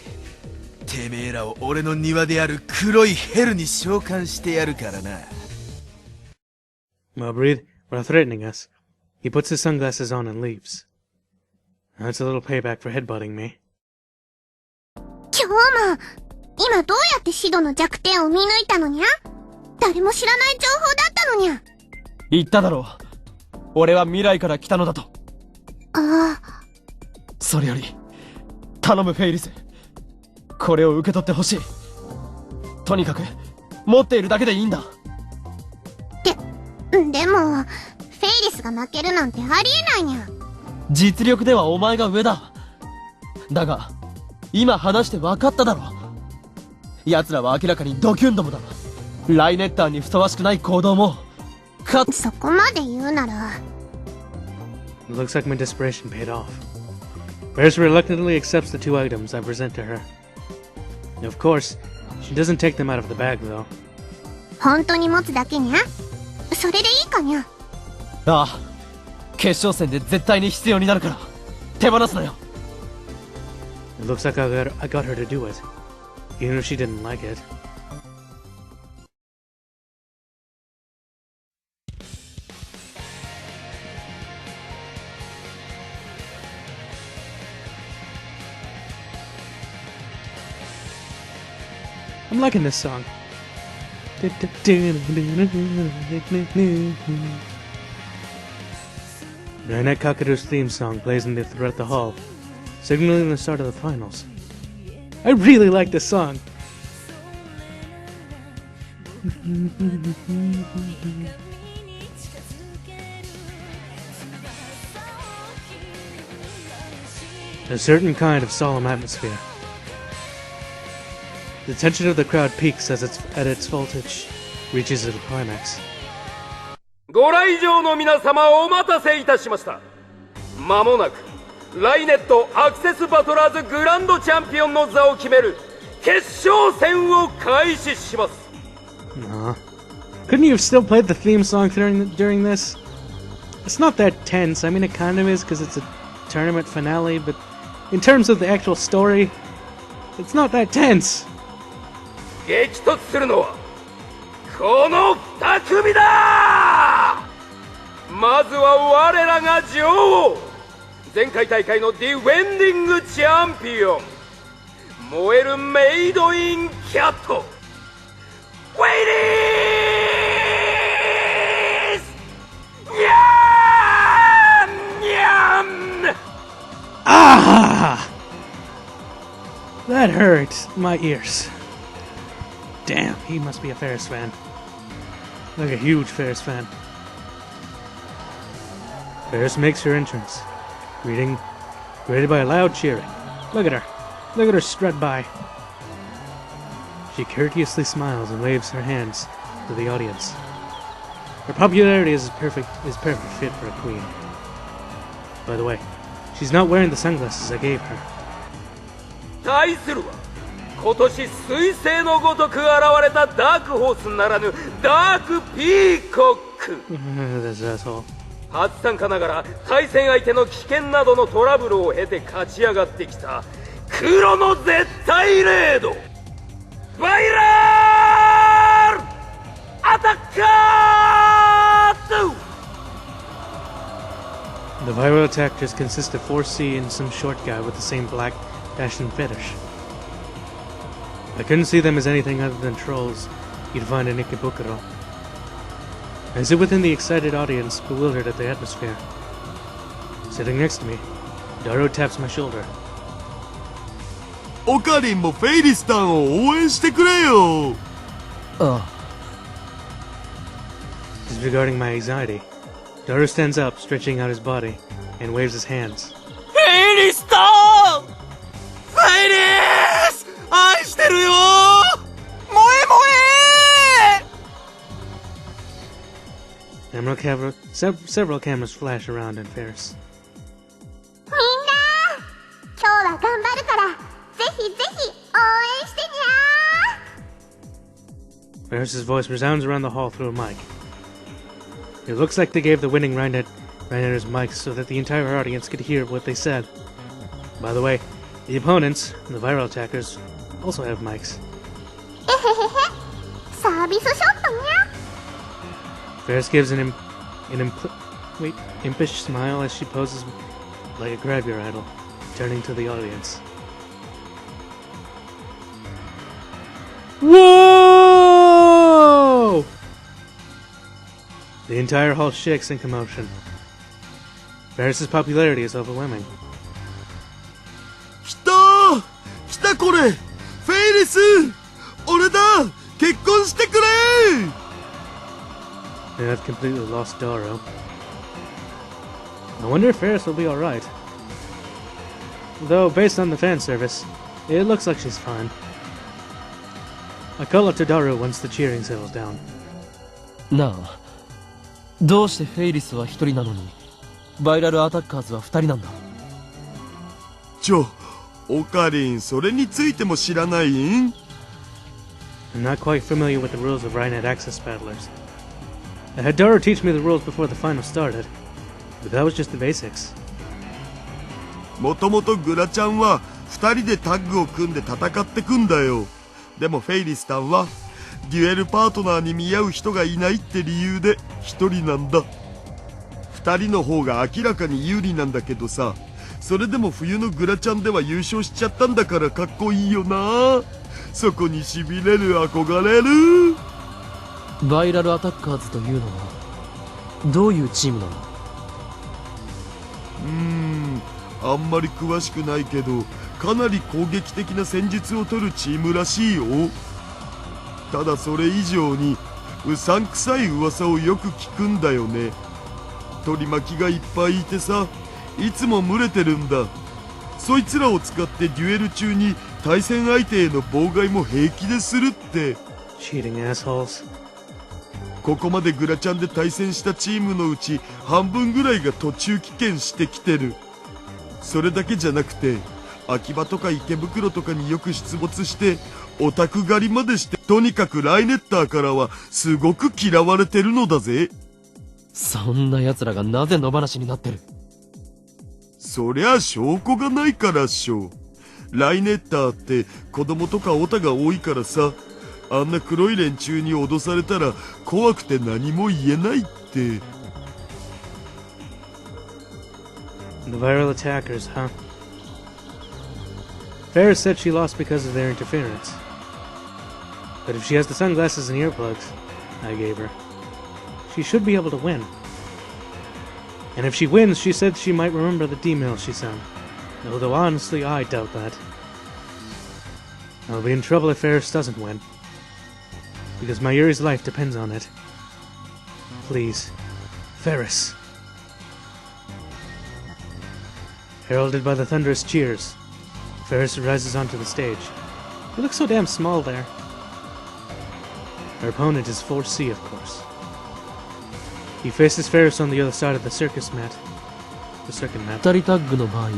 てめえらを俺の庭である黒いヘルに召喚してやるからな。 Well, breathe, without threatening us. He puts his sunglasses on and leaves. That's a little payback for headbutting me. 京ーマ、今どうやってシドの弱点を見抜いたのにゃ？誰も知らない情報だったのにゃ。言っただろう。俺は未来から来たのだと。ああ。それより、頼むフェイリス。これを受け取ってほしい。とにかく、持っているだけでいいんだ。でも、フェイリスが負けるなんてありえないにゃ。実力ではお前が上だ。だが、今話して分かっただろ。奴らは明らかにドキュンどもだ。ライネッターにふさわしくない行動も、そこまで言うなら。It looks like my desperation paid off. Varys reluctantly accepts the 2 items I present to her. Of course, she doesn't take them out of the bag, though. 本当に持つだけにゃ？それでいいかにゃ？ああ。決勝戦で絶対に必要になるから、手放すなよ。It looks like I got her to do it, even if she didn't like it. I'm liking this song. Rainet Kakadu's theme song plays throughout the hall, signaling the start of the finals. I really like this song. A certain kind of solemn atmosphere. The tension of the crowd peaks as its voltage reaches its climax. ご来場の皆様お待たせいたしました。間もなくライネットアクセスバトラーズグランドチャンピオンの座を決める決勝戦を開始します。Couldn't you have still played the theme song during this? It's not that tense. I mean, it kind of is because it's a tournament finale, but in terms of the actual story, it's not that tense. 激突するのはこの2組だ。まずは我らが女王、前回大会のディフェンディングチャンピオン、燃えるメイドインキャット、ウェイリースニャーニャン。Ah! That hurt my ears. Damn, he must be a Ferris fan. Like a huge Ferris fan. Ferris makes her entrance, greeted by a loud cheering. Look at her. Look at her strut by. She courteously smiles and waves her hands to the audience. Her popularity is perfect fit for a queen. By the way, she's not wearing the sunglasses I gave her. 対するは今年彗星のごとく現れたダークホースならぬダークピーコック。This asshole. 初参加ながら対戦相手の危険などのトラブルを経て勝ち上がってきた黒の絶対レード、バイラールアタッカー The viral attackers consist of 4C and some short guy with the same black fashion fetish. I couldn't see them as anything other than trolls you'd find in Ikebukuro. I sit within the excited audience, bewildered at the atmosphere. Sitting next to me, Daro taps my shoulder. オカリンもフェイリスタンを応援してくれよ。ああ。 Disregarding my anxiety, Daro stands up, stretching out his body, and waves his hands. フェイリスタン！フェイリス！愛してるよ！萌え萌え！ Several cameras flash around in Ferris. みんな今日は頑張るからぜひぜひ応援してにゃー。 Ferris's voice resounds around the hall through a mic. It looks like they gave the winning Rainetters mics so that the entire audience could hear what they said. By the way, the opponents, the viral attackers, also have mics. えへへへ、サービスショットにゃ。 Ferris gives an impish smile as she poses like a grab your idol, turning to the audience. Whoa! The entire hall shakes in commotion. Ferris's popularity is overwhelming. 来た来たこれフェイリス俺だ結婚してくれ They have completely lost Doro. I wonder if Ferris will be alright. Though, based on the fan service, it looks like she's fine. I call up to Daru once the cheering settles down. なあ、どうしてフェイリスは一人なのにバイラルアタッカーズは二人なんだ。オカリンそれについても知らないん I'm not quite familiar with the rules of Rhinet Access Battlers. I had Daru teach me the rules before the final started, but that was just the basics. もともとグラちゃんは2人でタッグを組んで戦ってくんだよ。でもフェイリスタンはデュエルパートナーに見合う人がいないって理由で1人なんだ。2人の方が明らかに有利なんだけどさ、それでも冬のグラちゃんでは優勝しちゃったんだからかっこいいよな。そこにしびれる憧れる。バイラルアタッカーズというのはどういうチームなの？あんまり詳しくないけどかなり攻撃的な戦術を取るチームらしいよ。ただそれ以上にうさんくさい噂をよく聞くんだよね。取り巻きがいっぱいいてさ、いつも群れてるんだ。そいつらを使ってデュエル中に対戦相手への妨害も平気でするって。 Cheating assholes. ここまでグラちゃんで対戦したチームのうち半分ぐらいが途中棄権してきてる。それだけじゃなくて秋葉とか池袋とかによく出没してオタク狩りまでして、とにかくライネッターからはすごく嫌われてるのだぜ。そんな奴らがなぜ野放しになってる？そりゃ証拠がないからっしょ。ライネッターって子供とかオタが多いからさ、あんな黒い連中に脅されたら怖くて何も言えないって。 The viral attackers, huh? Ferris said she lost because of their interference. But if she has the sunglasses and earplugs I gave her, she should be able to win. And if she wins, she said she might remember the D-mail she sent. Although honestly, I doubt that. I'll be in trouble if Ferris doesn't win. Because my Yuri's life depends on it. Please, Ferris. Heralded by the thunderous cheers, Ferris rises onto the stage. He looks so damn small there. Her opponent is 4C, of course. He faces Ferris on the other side of the circuit mat. 二人タッグの場合、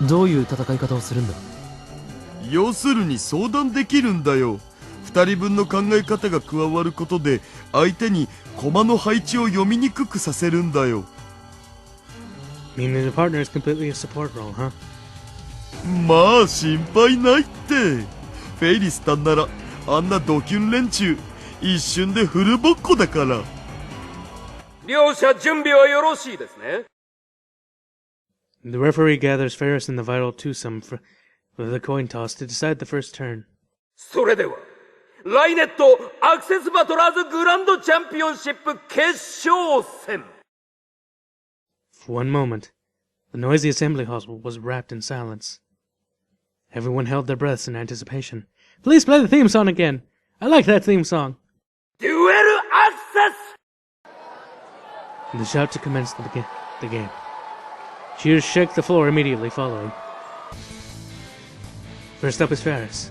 どういう戦い方をするんだ？要するに相談できるんだよ。2人分の考え方が加わることで相手に駒の配置を読みにくくさせるんだよ。 Meaning the partner is completely a support role, huh? まあ心配ないって。フェイリスタンならあんなドキュン連中一瞬でフルボッコだから。両者準備はよろしいですね。 The referee gathers Ferris and the vital twosome for the coin toss to decide the first turn. それではライネットアクセスバトラーズグランドチャンピオンシップ決勝戦。 For one moment, the noisy assembly hall was wrapped in silence. Everyone held their breaths in anticipation. Please play the theme song again. I like that theme song. デュエルアクセス And the shout to commence the game. Cheers shake the floor immediately following. First up is Ferris.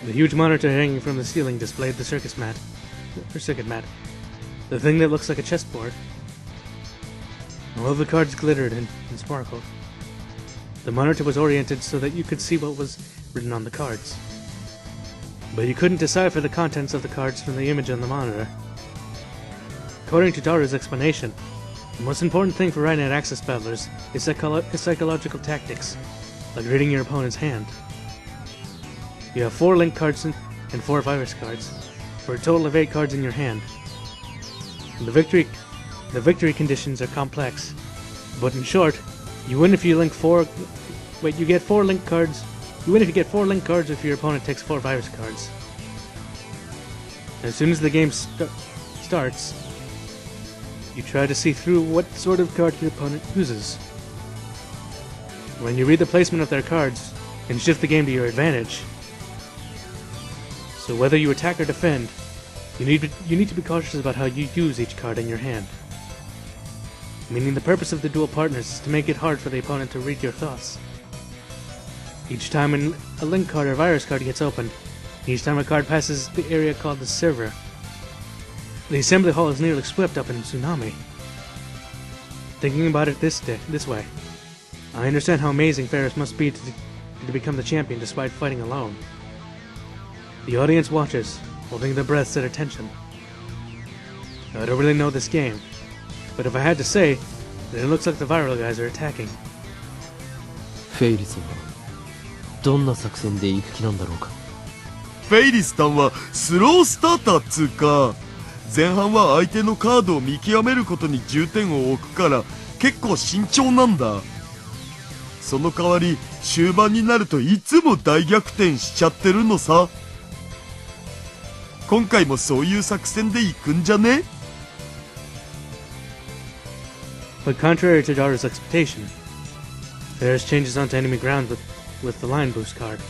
The huge monitor hanging from the ceiling displayed the circuit mat. The thing that looks like a chessboard. All of the cards glittered and sparkled. The monitor was oriented so that you could see what was written on the cards. But you couldn't decipher the contents of the cards from the image on the monitor. According to Daru's explanation, the most important thing for Rhinet Access Battlers is psychological tactics, like reading your opponent's hand. You have 4 link cards and 4 virus cards, for a total of 8 cards in your hand. And the victory conditions are complex, but in short, you win if you link 4. You get 4 link cards You win if you get 4 link cards or if your opponent takes 4 virus cards. As soon as the game starts, you try to see through what sort of card your opponent uses. When you read the placement of their cards, you can shift the game to your advantage. So whether you attack or defend, you need to be cautious about how you use each card in your hand. Meaning the purpose of the dual partners is to make it hard for the opponent to read your thoughts. Each time a link card or virus card gets opened, each time a card passes the area called the server, the assembly hall is nearly swept up in a tsunami. Thinking about it this way, I understand how amazing Ferris must be to become the champion despite fighting alone. The audience watches, holding their breaths at attention. I don't really know this game, but if I had to say, then it looks like the viral guys are attacking. フェイリスはどんな作戦で行く気なんだろうか。フェイリスタンはスロースターターっつうか、前半は相手のカードを見極めることに重点を置くから結構慎重なんだ。その代わり終盤になるといつも大逆転しちゃってるのさ。今回もそういう作戦で行くんじゃね？ But contrary to Dara's expectation, Ferris changes onto enemy ground with the line boost card.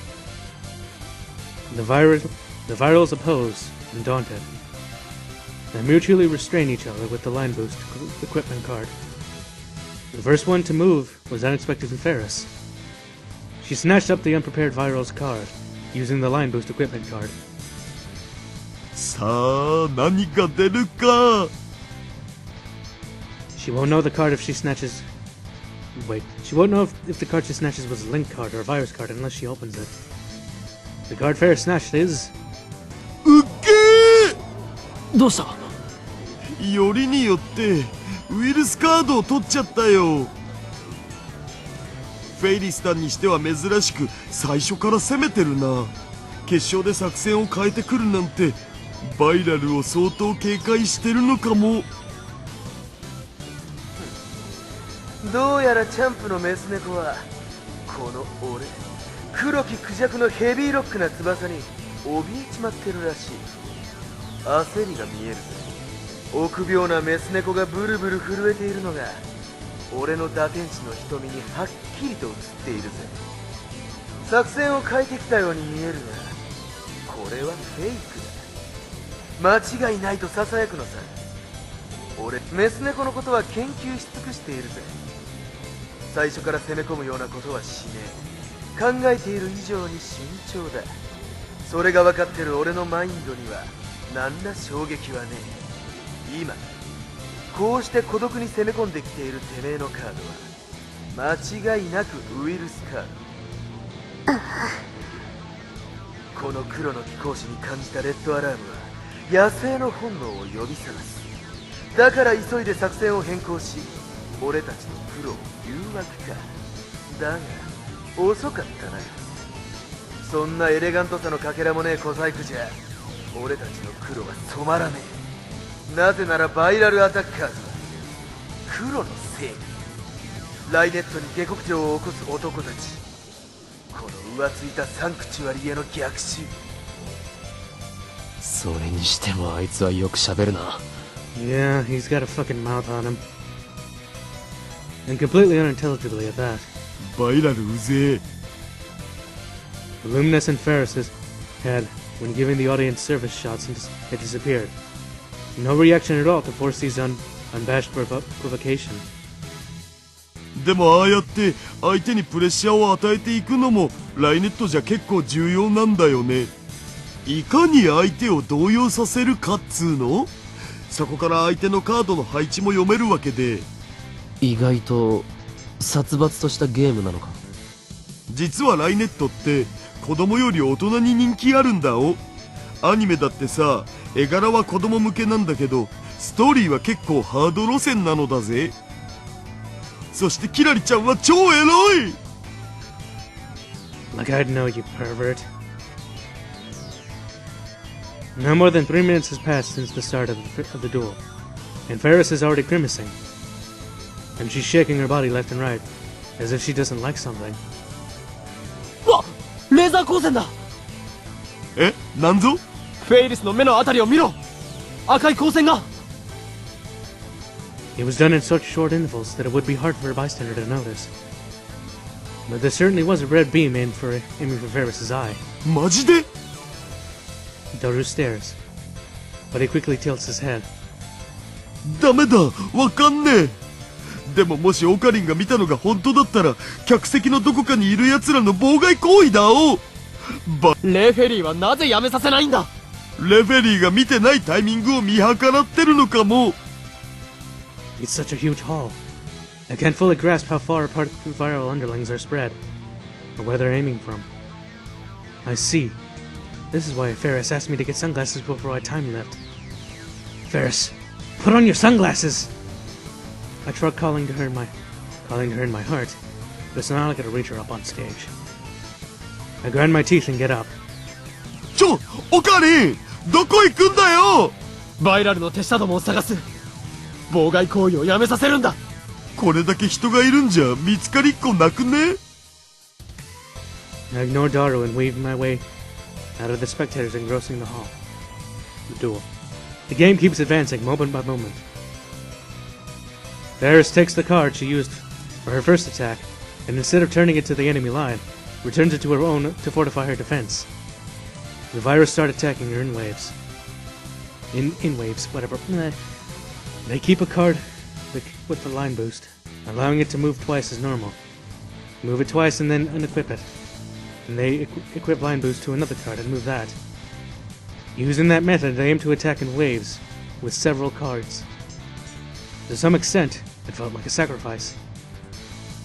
The virals oppose, undaunted. They mutually restrain each other with the line boost equipment card. The first one to move was unexpected from Ferris. She snatched up the unprepared viral's card, using the line boost equipment card. さあ、何が出るか。She won't know the card if she snatches... Wait, she won't know if the card she snatches was a link card or a virus card unless she opens it. The card Ferris snatched is... うっけー！どうした？よりによってウイルスカードを取っちゃったよ。フェイリスタンにしては珍しく最初から攻めてるな。決勝で作戦を変えてくるなんてバイラルを相当警戒してるのかも。どうやらチャンプのメス猫はこの俺黒きクジャクのヘビーロックな翼に怯えちまってるらしい。焦りが見えるぜ。臆病なメス猫がブルブル震えているのが俺の打天使の瞳にはっきりと映っているぜ。作戦を変えてきたように見えるがこれはフェイクだ。間違いないと囁くのさ。俺メス猫のことは研究し尽くしているぜ。最初から攻め込むようなことはしねえ。考えている以上に慎重だ。それが分かってる俺のマインドには何ら衝撃はねえ。今こうして孤独に攻め込んできているてめえのカードは間違いなくウイルスカード。この黒の貴公子に感じたレッドアラームは野生の本能を呼び覚ます。だから急いで作戦を変更し俺たちの苦労を誘惑か。だが遅かったな。そんなエレガントさのかけらもねえ小細工じゃ俺たちの苦労は染まらねえ。なぜならバイラルアタッカーズは黒の正義。ライネットに下克上を起こす男たち。この浮ついたサンクチュアリへの逆襲。それにしてもあいつはよく喋るな。Yeah, he's got a fucking mouth on him. And completely unintelligibly at that. バイラルうぜえ。The luminescent Ferris's head, when giving the audience service shots, had disappeared. No reaction at all to force these unabashed provocation. でもああやって相手にプレッシャーを与えていくのもライネットじゃ結構重要なんだよね。いかに相手を動揺させるかっつうの？そこから相手のカードの配置も読めるわけで。意外と殺伐としたゲームなのか。実はライネットって子供より大人に人気あるんだお。アニメだってさ、絵柄は子供向けなんだけどストーリーは結構ハード路線なのだぜ。そしてキラリちゃんは超エロい。 Like I'd know, you pervert. Now more than 3 minutes has passed since the start of the duel, and Ferris is already grimacing. And she's shaking her body left and right, as if she doesn't like something. わっ、レーザー光線だ。え、なんぞ？フェイリスの目のあたりを見ろ。赤い光線が。It was done in such short intervals that it would be hard for a bystander to notice. But there certainly was a red beam aiming for Ferris's eye. マジで？ Daru stares, but he quickly tilts his head. ダメだ、わかんねえ。でももしオカリンが見たのが本当だったら、客席のどこかにいる奴らの妨害行為だお。レフェリーはなぜやめさせないんだ。レフェリーが見てないタイミングを見計らってるのかも。It's such a huge hall. I can't fully grasp how far apart the viral underlings are spread, or where they're aiming from. I see. This is why Ferris asked me to get sunglasses before I time lift. Ferris, put on your sunglasses! I tried calling to her in my heart, but it's not like I could reach her up on stage. I grind my teeth and get up. オカリン、どこ行くんだよ。バイラルの手下どもを探す。妨害行為をやめさせるんだ。これだけ人がいるんじゃ見つかりっこなくね？ I ignore Daru and weave my way out of the spectators engrossing the hall. The duel. The game keeps advancing moment by moment. Ferris takes the card she used for her first attack, and instead of turning it to the enemy line, returns it to her own to fortify her defense. The virus start attacking her in waves. In waves, whatever. They keep a card with the line boost, allowing it to move twice as normal. Move it twice and then unequip it. And they equip line boost to another card and move that. Using that method, they aim to attack in waves, with several cards. To some extent, it felt like a sacrifice.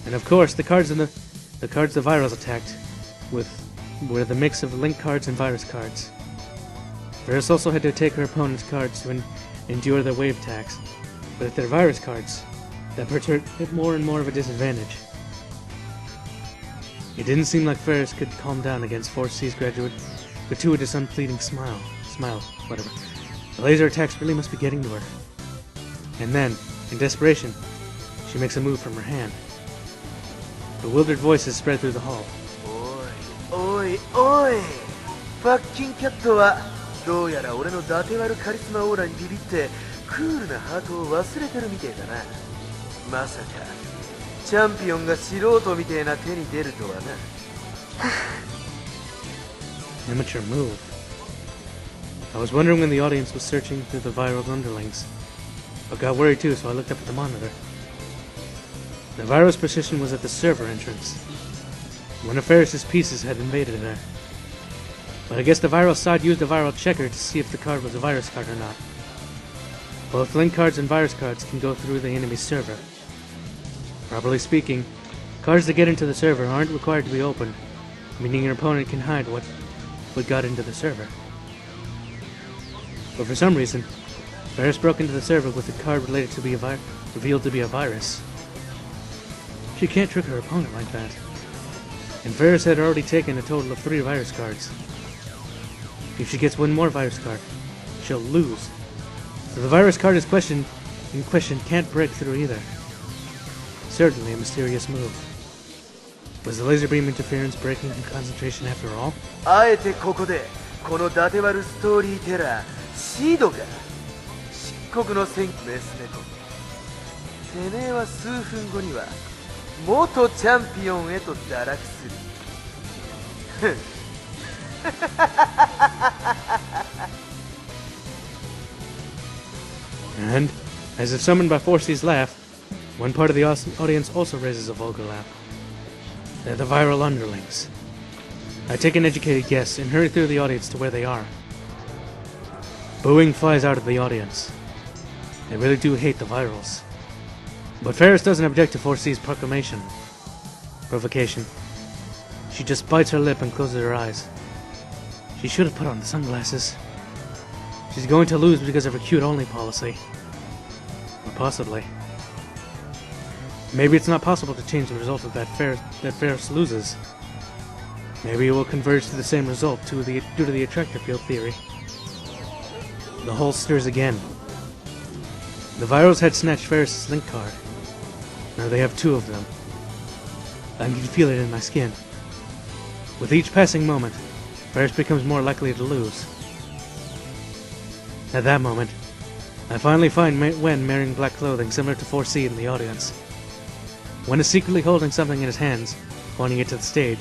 And of course, the cards the virals attacked were the mix of link cards and virus cards. Virus also had to take her opponent's cards to endure their wave attacks, but if they're virus cards, that put her at more and more of a disadvantage. It didn't seem like Ferris could calm down against 4C's gratuitous unpleading smile, whatever. The laser attacks really must be getting to her. And then, in desperation, she makes a move from her hand. Bewildered voices spread through the hall. おいおい、ファッキンキャットはどうやら俺のダテ割るカリスマオーラにビビってクールなハートを忘れてるみてえだな。まさかチャンピオンが素人みてえな手に出るとはな。Amateur move. I was wondering when the audience was searching through the viral underlings, but got worried too, so I looked up at the monitor. The viral's position was at the server entrance. One of Ferris's pieces had invaded there. But I guess the viral side used a viral checker to see if the card was a virus card or not. Both link cards and virus cards can go through the enemy's server. Properly speaking, cards that get into the server aren't required to be opened, meaning your opponent can hide what got into the server. But for some reason, Ferris broke into the server with a card revealed to be a virus. She can't trick her opponent like that. And Ferris had already taken a total of 3 virus cards. If she gets one more virus card, she'll lose. So the virus card in question can't break through either. Certainly a mysterious move. Was the laser beam interference breaking in concentration after all? あえてここでこのダテ割るストーリーテラーシードが漆黒の戦メス猫。てめえは数分後には元チャンピオンへと堕落する。And, as if summoned by 4C's laugh, one part of the audience also raises a vulgar laugh. They're the viral underlings. I take an educated guess and hurry through the audience to where they are. Booing flies out of the audience. They really do hate the virals. But Ferris doesn't object to 4C's provocation. She just bites her lip and closes her eyes. She should have put on the sunglasses. She's going to lose because of her cute-only policy. Or possibly. Maybe it's not possible to change the result of that Ferris loses. Maybe it will converge to the same result due to the attractor field theory. The hole stirs again. The virals had snatched Ferris's link card. Now they have 2 of them. I can feel it in my skin. With each passing moment, Ferris becomes more likely to lose. At that moment, I finally find Wen wearing black clothing similar to 4C in the audience. Wen is secretly holding something in his hands, pointing it to the stage.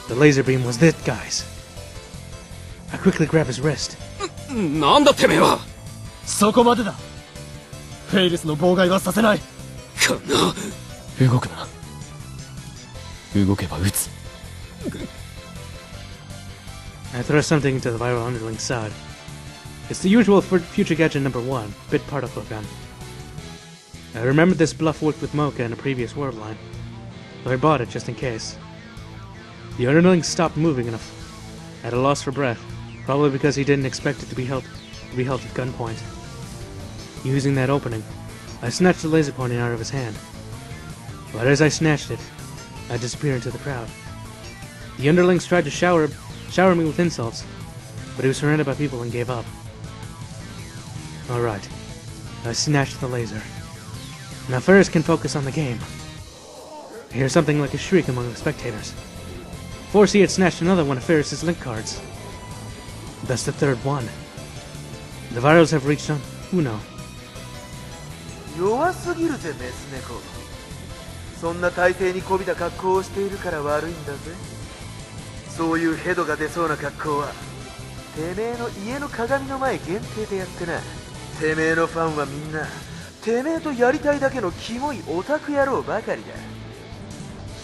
The laser beam was this guy's. I quickly grab his wrist. なんだてめえは。そこまでだ。フェイルスの妨害はさせない。この。動くな。動けば撃つ。I thrust something into the viral underling's side. It's the usual for Future Gadget number 1, Bit Particle Gun. I remembered this bluff worked with Mocha in a previous world line, so I bought it just in case. The underling stopped moving enough, at a loss for breath, probably because he didn't expect it to be held at gunpoint. Using that opening, I snatched the laser pointer out of his hand. But as I snatched it, I disappeared into the crowd. The underlings tried to shower me with insults, but he was surrounded by people and gave up. Alright, I snatched the laser. Now Ferris can focus on the game. I hear something like a shriek among the spectators. 4C had snatched another one of Ferris's link cards. That's the third one. The virals have reached on Uno. 弱すぎるぜメス猫。そんな体勢にこびた格好をしているから悪いんだぜ。そういうヘドが出そうな格好はてめえの家の鏡の前限定でやってな。てめえのファンはみんなてめえとやりたいだけのキモいオタク野郎ばかりだ。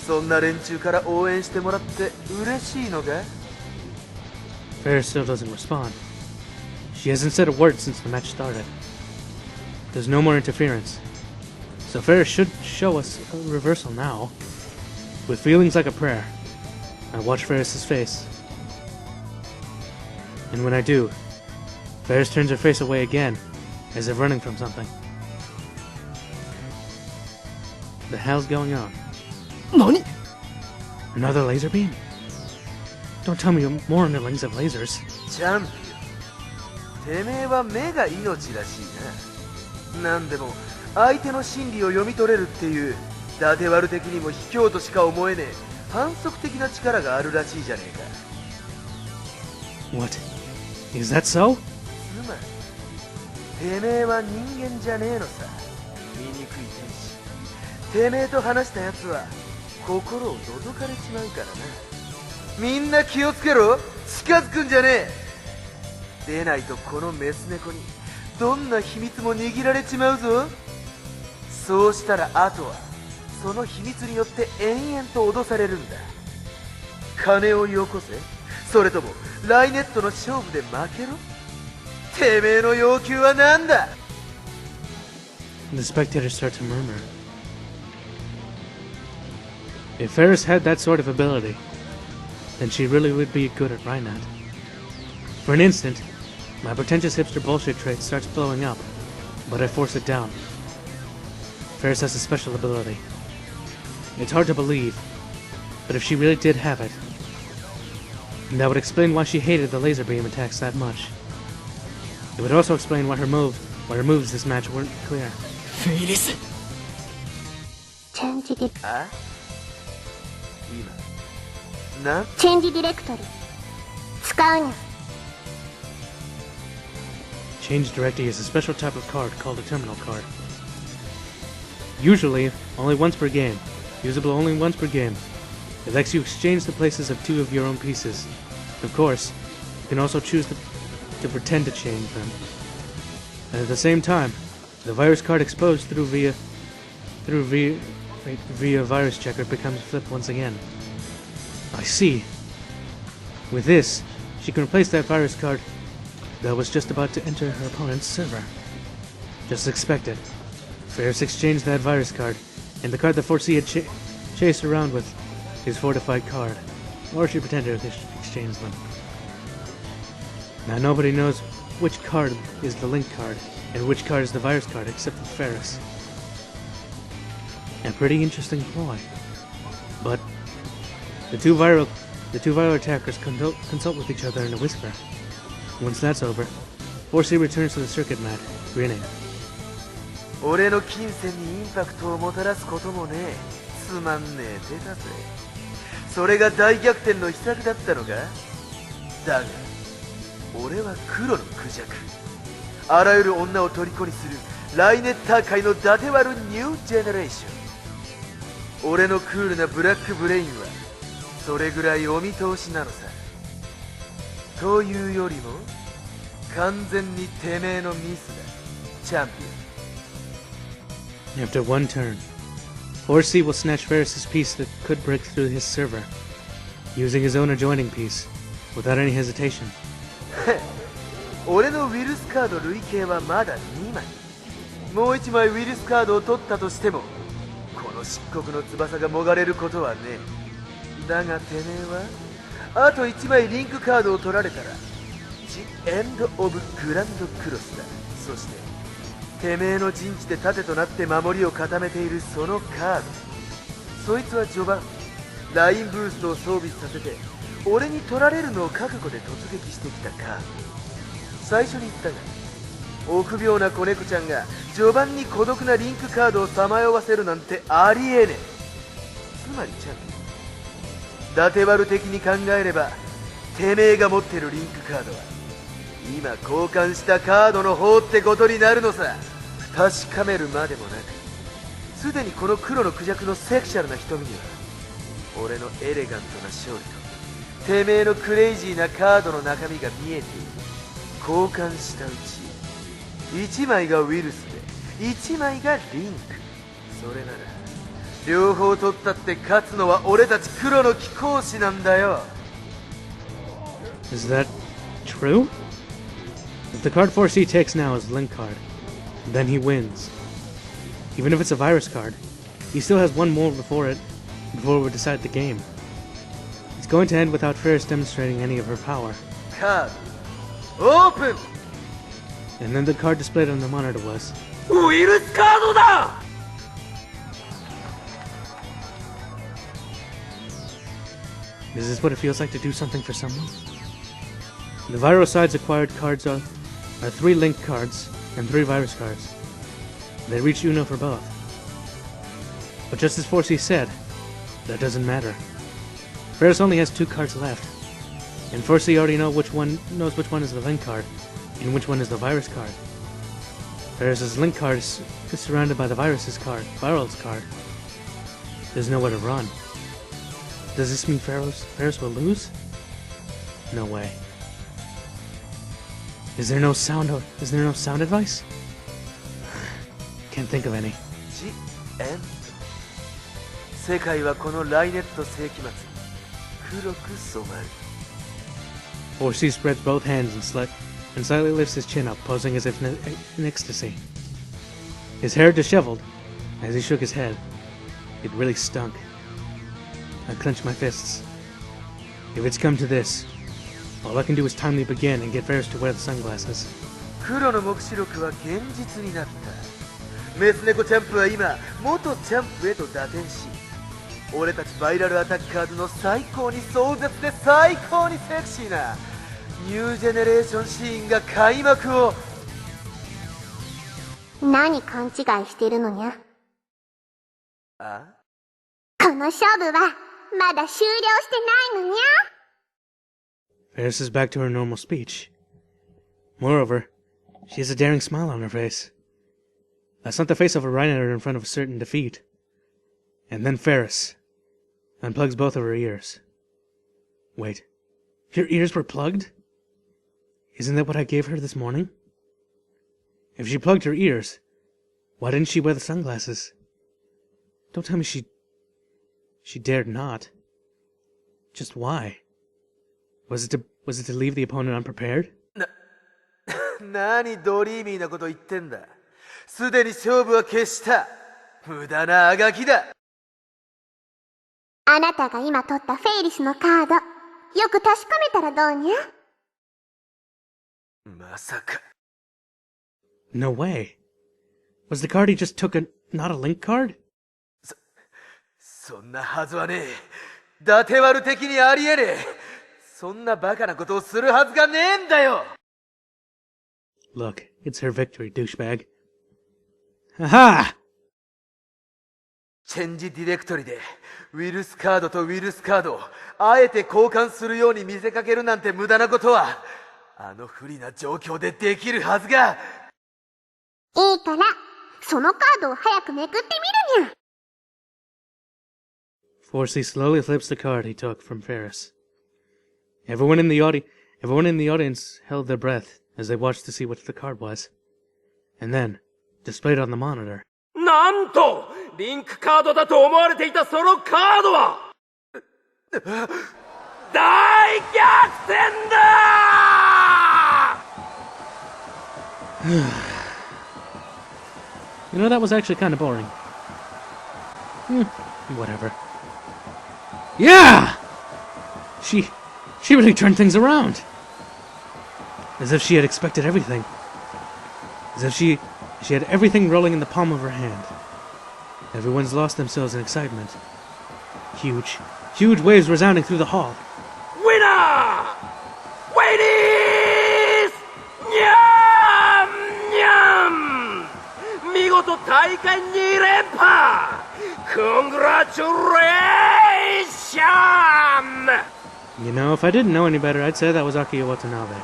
そんな連中から応援してもらって嬉しいのか？ Ferris still doesn't respond. She hasn't said a word since the match started. There's no more interference. So Ferris should show us a reversal now. With feelings like a prayer, I watch Ferris's face. And when I do, Ferris turns her face away again, as if running from something. The hell's going on? 何？ Another laser beam? Don't tell me more underlings have lasers. チャンピオン、てめえは目が命らしいな。なんでも相手の心理を読み取れるっていう伊達悪的にも卑怯としか思えねえ反則的な力があるらしいじゃねえか。 What? Is that so? つまりてめえは人間じゃねえのさ。醜い天使。てめえと話したやつは心を覗かれちまうからな。みんな気をつけろ。近づくんじゃねえ。でないとこのメス猫にどんな秘密も握られちまうぞ。そうしたらあとはその秘密によって延々と脅されるんだ。金をよこせ、それともライネットの勝負で負けろ。てめえの要求は何だ。 The spectators start to murmur. If Ferris had that sort of ability, then she really would be good at Rhinant. For an instant, my pretentious hipster bullshit trait starts blowing up, but I force it down. Ferris has a special ability. It's hard to believe, but if she really did have it, then that would explain why she hated the laser beam attacks that much. It would also explain why her moves this match weren't clear. フェイリス。チェンジディあ？今な？チェンジディレクトル使うにゃ。 Change Directly is a special type of card called a terminal card. Usually, only once per game. Usable only once per game. It lets you exchange the places of 2 of your own pieces. Of course, you can also choose to pretend to change them. And at the same time, the virus card exposed via virus checker becomes flipped once again. I see. With this, she can replace that virus card that was just about to enter her opponent's server. Just as expected, Ferris exchanged that virus card, and the card that 4C had chased around with his fortified card. Or she pretended to exchange them. Now nobody knows which card is the link card, and which card is the virus card except for Ferris. A pretty interesting ploy. But the two viral attackers consult with each other in a whisper. Once that's over, 4C returns to the circuit mat, grinning. 俺の金銭にインパクトをもたらすこともねえ。つまんねえ手だぜ。それが大逆転の秘策だったのか。だが俺は黒のクジャク、あらゆる女を虜にするライネッター界の伊達割るニュージェネレーション。俺のクールなブラックブレインはそれぐらいお見通しなのさ。というよりも完全にてめえのミスだ、チャンピオン。 After one turn, Horsey will snatch Ferris's piece that could break through his server, using his own adjoining piece, without any hesitation. 俺のウィルスカード累計はまだ2枚。もう1枚ウィルスカードを取ったとしても、この漆黒の翼がもがれることはねえ。だがてめえはあと1枚リンクカードを取られたらジ・エンド・オブ・グランドクロスだ。そしててめえの陣地で盾となって守りを固めているそのカード、そいつは序盤ラインブーストを装備させて俺に取られるのを覚悟で突撃してきたカード。最初に言ったが臆病な子猫ちゃんが序盤に孤独なリンクカードをさまよわせるなんてありえねえ。つまりチャンピオン、伊達割る的に考えればてめえが持ってるリンクカードは今交換したカードの方ってことになるのさ。確かめるまでもなくすでにこの黒のクジャクのセクシャルな瞳には俺のエレガントな勝利とてめえのクレイジーなカードの中身が見えている。交換したうち1枚がウィルスで1枚がリンク。それなら両方取ったって勝つのは俺たち黒の貴公子なんだよ。 Is that true? If the card 4C takes now is Link card, then he wins. Even if it's a virus card, he still has one more before it would decide the game. It's going to end without Ferris demonstrating any of her power. カードオープン。 And then the card displayed on the monitor was... ウイルスカードだ。 Is this what it feels like to do something for someone? The Viral Side's acquired cards are 3 Link cards and 3 Virus cards. They reach Uno for both. But just as 4C said, that doesn't matter. Ferris only has 2 cards left, and 4C already knows which one is the Link card and which one is the Virus card. Ferris's Link card is surrounded by the Viral's card. There's nowhere to run. Does this mean Ferris will lose? No way. Is there no sound advice? Can't think of any. ジ・エンド。世界はこのライネット世紀末に黒く染まる。 4C spreads both hands and slightly lifts his chin up, posing as if in ecstasy. His hair disheveled as he shook his head. It really stunk. I clenched my fists. If it's come to this, all I can do is timely begin and get Ferris to wear the sunglasses. 黒の目視録は現実になった。メス猫チャンプは今元チャンプへと打点し、俺たちバイラルアタッカーズの最高に壮絶で最高にセクシーなニュージェネレーションシーンが開幕を。何勘違いしてるのにゃ。あ？この勝負はまだ終了してないのにゃ。 Ferris is back to her normal speech. Moreover, she has a daring smile on her face. That's not the face of a Rhinonator in front of a certain defeat. And then Ferris unplugs both of her ears. Wait, your ears were plugged? Isn't that what I gave her this morning? If she plugged her ears, why didn't she wear the sunglasses? Don't tell me she dared not. Just why? Was it to leave the opponent unprepared? 何ドリーミーなこと言ってんだ。すでに勝負は決した。無駄なあがきだ。あなたが今取ったフェイリスのカード、よく確かめたらどうにゃ。まさか。 No way. Was the card he just took not a Link card? そんなはずはねえ。伊達割る的にありえねえ。そんなバカなことをするはずがねえんだよ。 Look, it's her victory, douchebag. Ha-ha! チェンジディレクトリでウイルスカードとウイルスカードをあえて交換するように見せかけるなんて無駄なことはあの不利な状況でできるはずが。いいから、そのカードを早くめくってみるにゃ。Forsey slowly flips the card he took from Ferris. Everyone in the audience held their breath as they watched to see what the card was. And then, displayed on the monitor. なんとリンクカードだと思われていたそのカードは大逆転だYou know, that was actually kind of boring. Whatever. Yeah! She really turned things around. As if she had expected everything. As if she had everything rolling in the palm of her hand. Everyone's lost themselves in excitement. Huge waves resounding through the hall. Winner! Ladies! Nyam! Nyam! 見事大会2連覇 Congratulations! You know, if I didn't know any better, I'd say that was Akio Watanabe.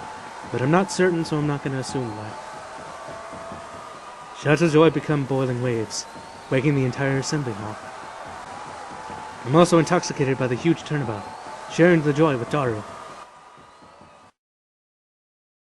But I'm not certain, so I'm not going to assume that. Shouts of joy become boiling waves, waking the entire assembly hall. I'm also intoxicated by the huge turnabout, sharing the joy with Daru.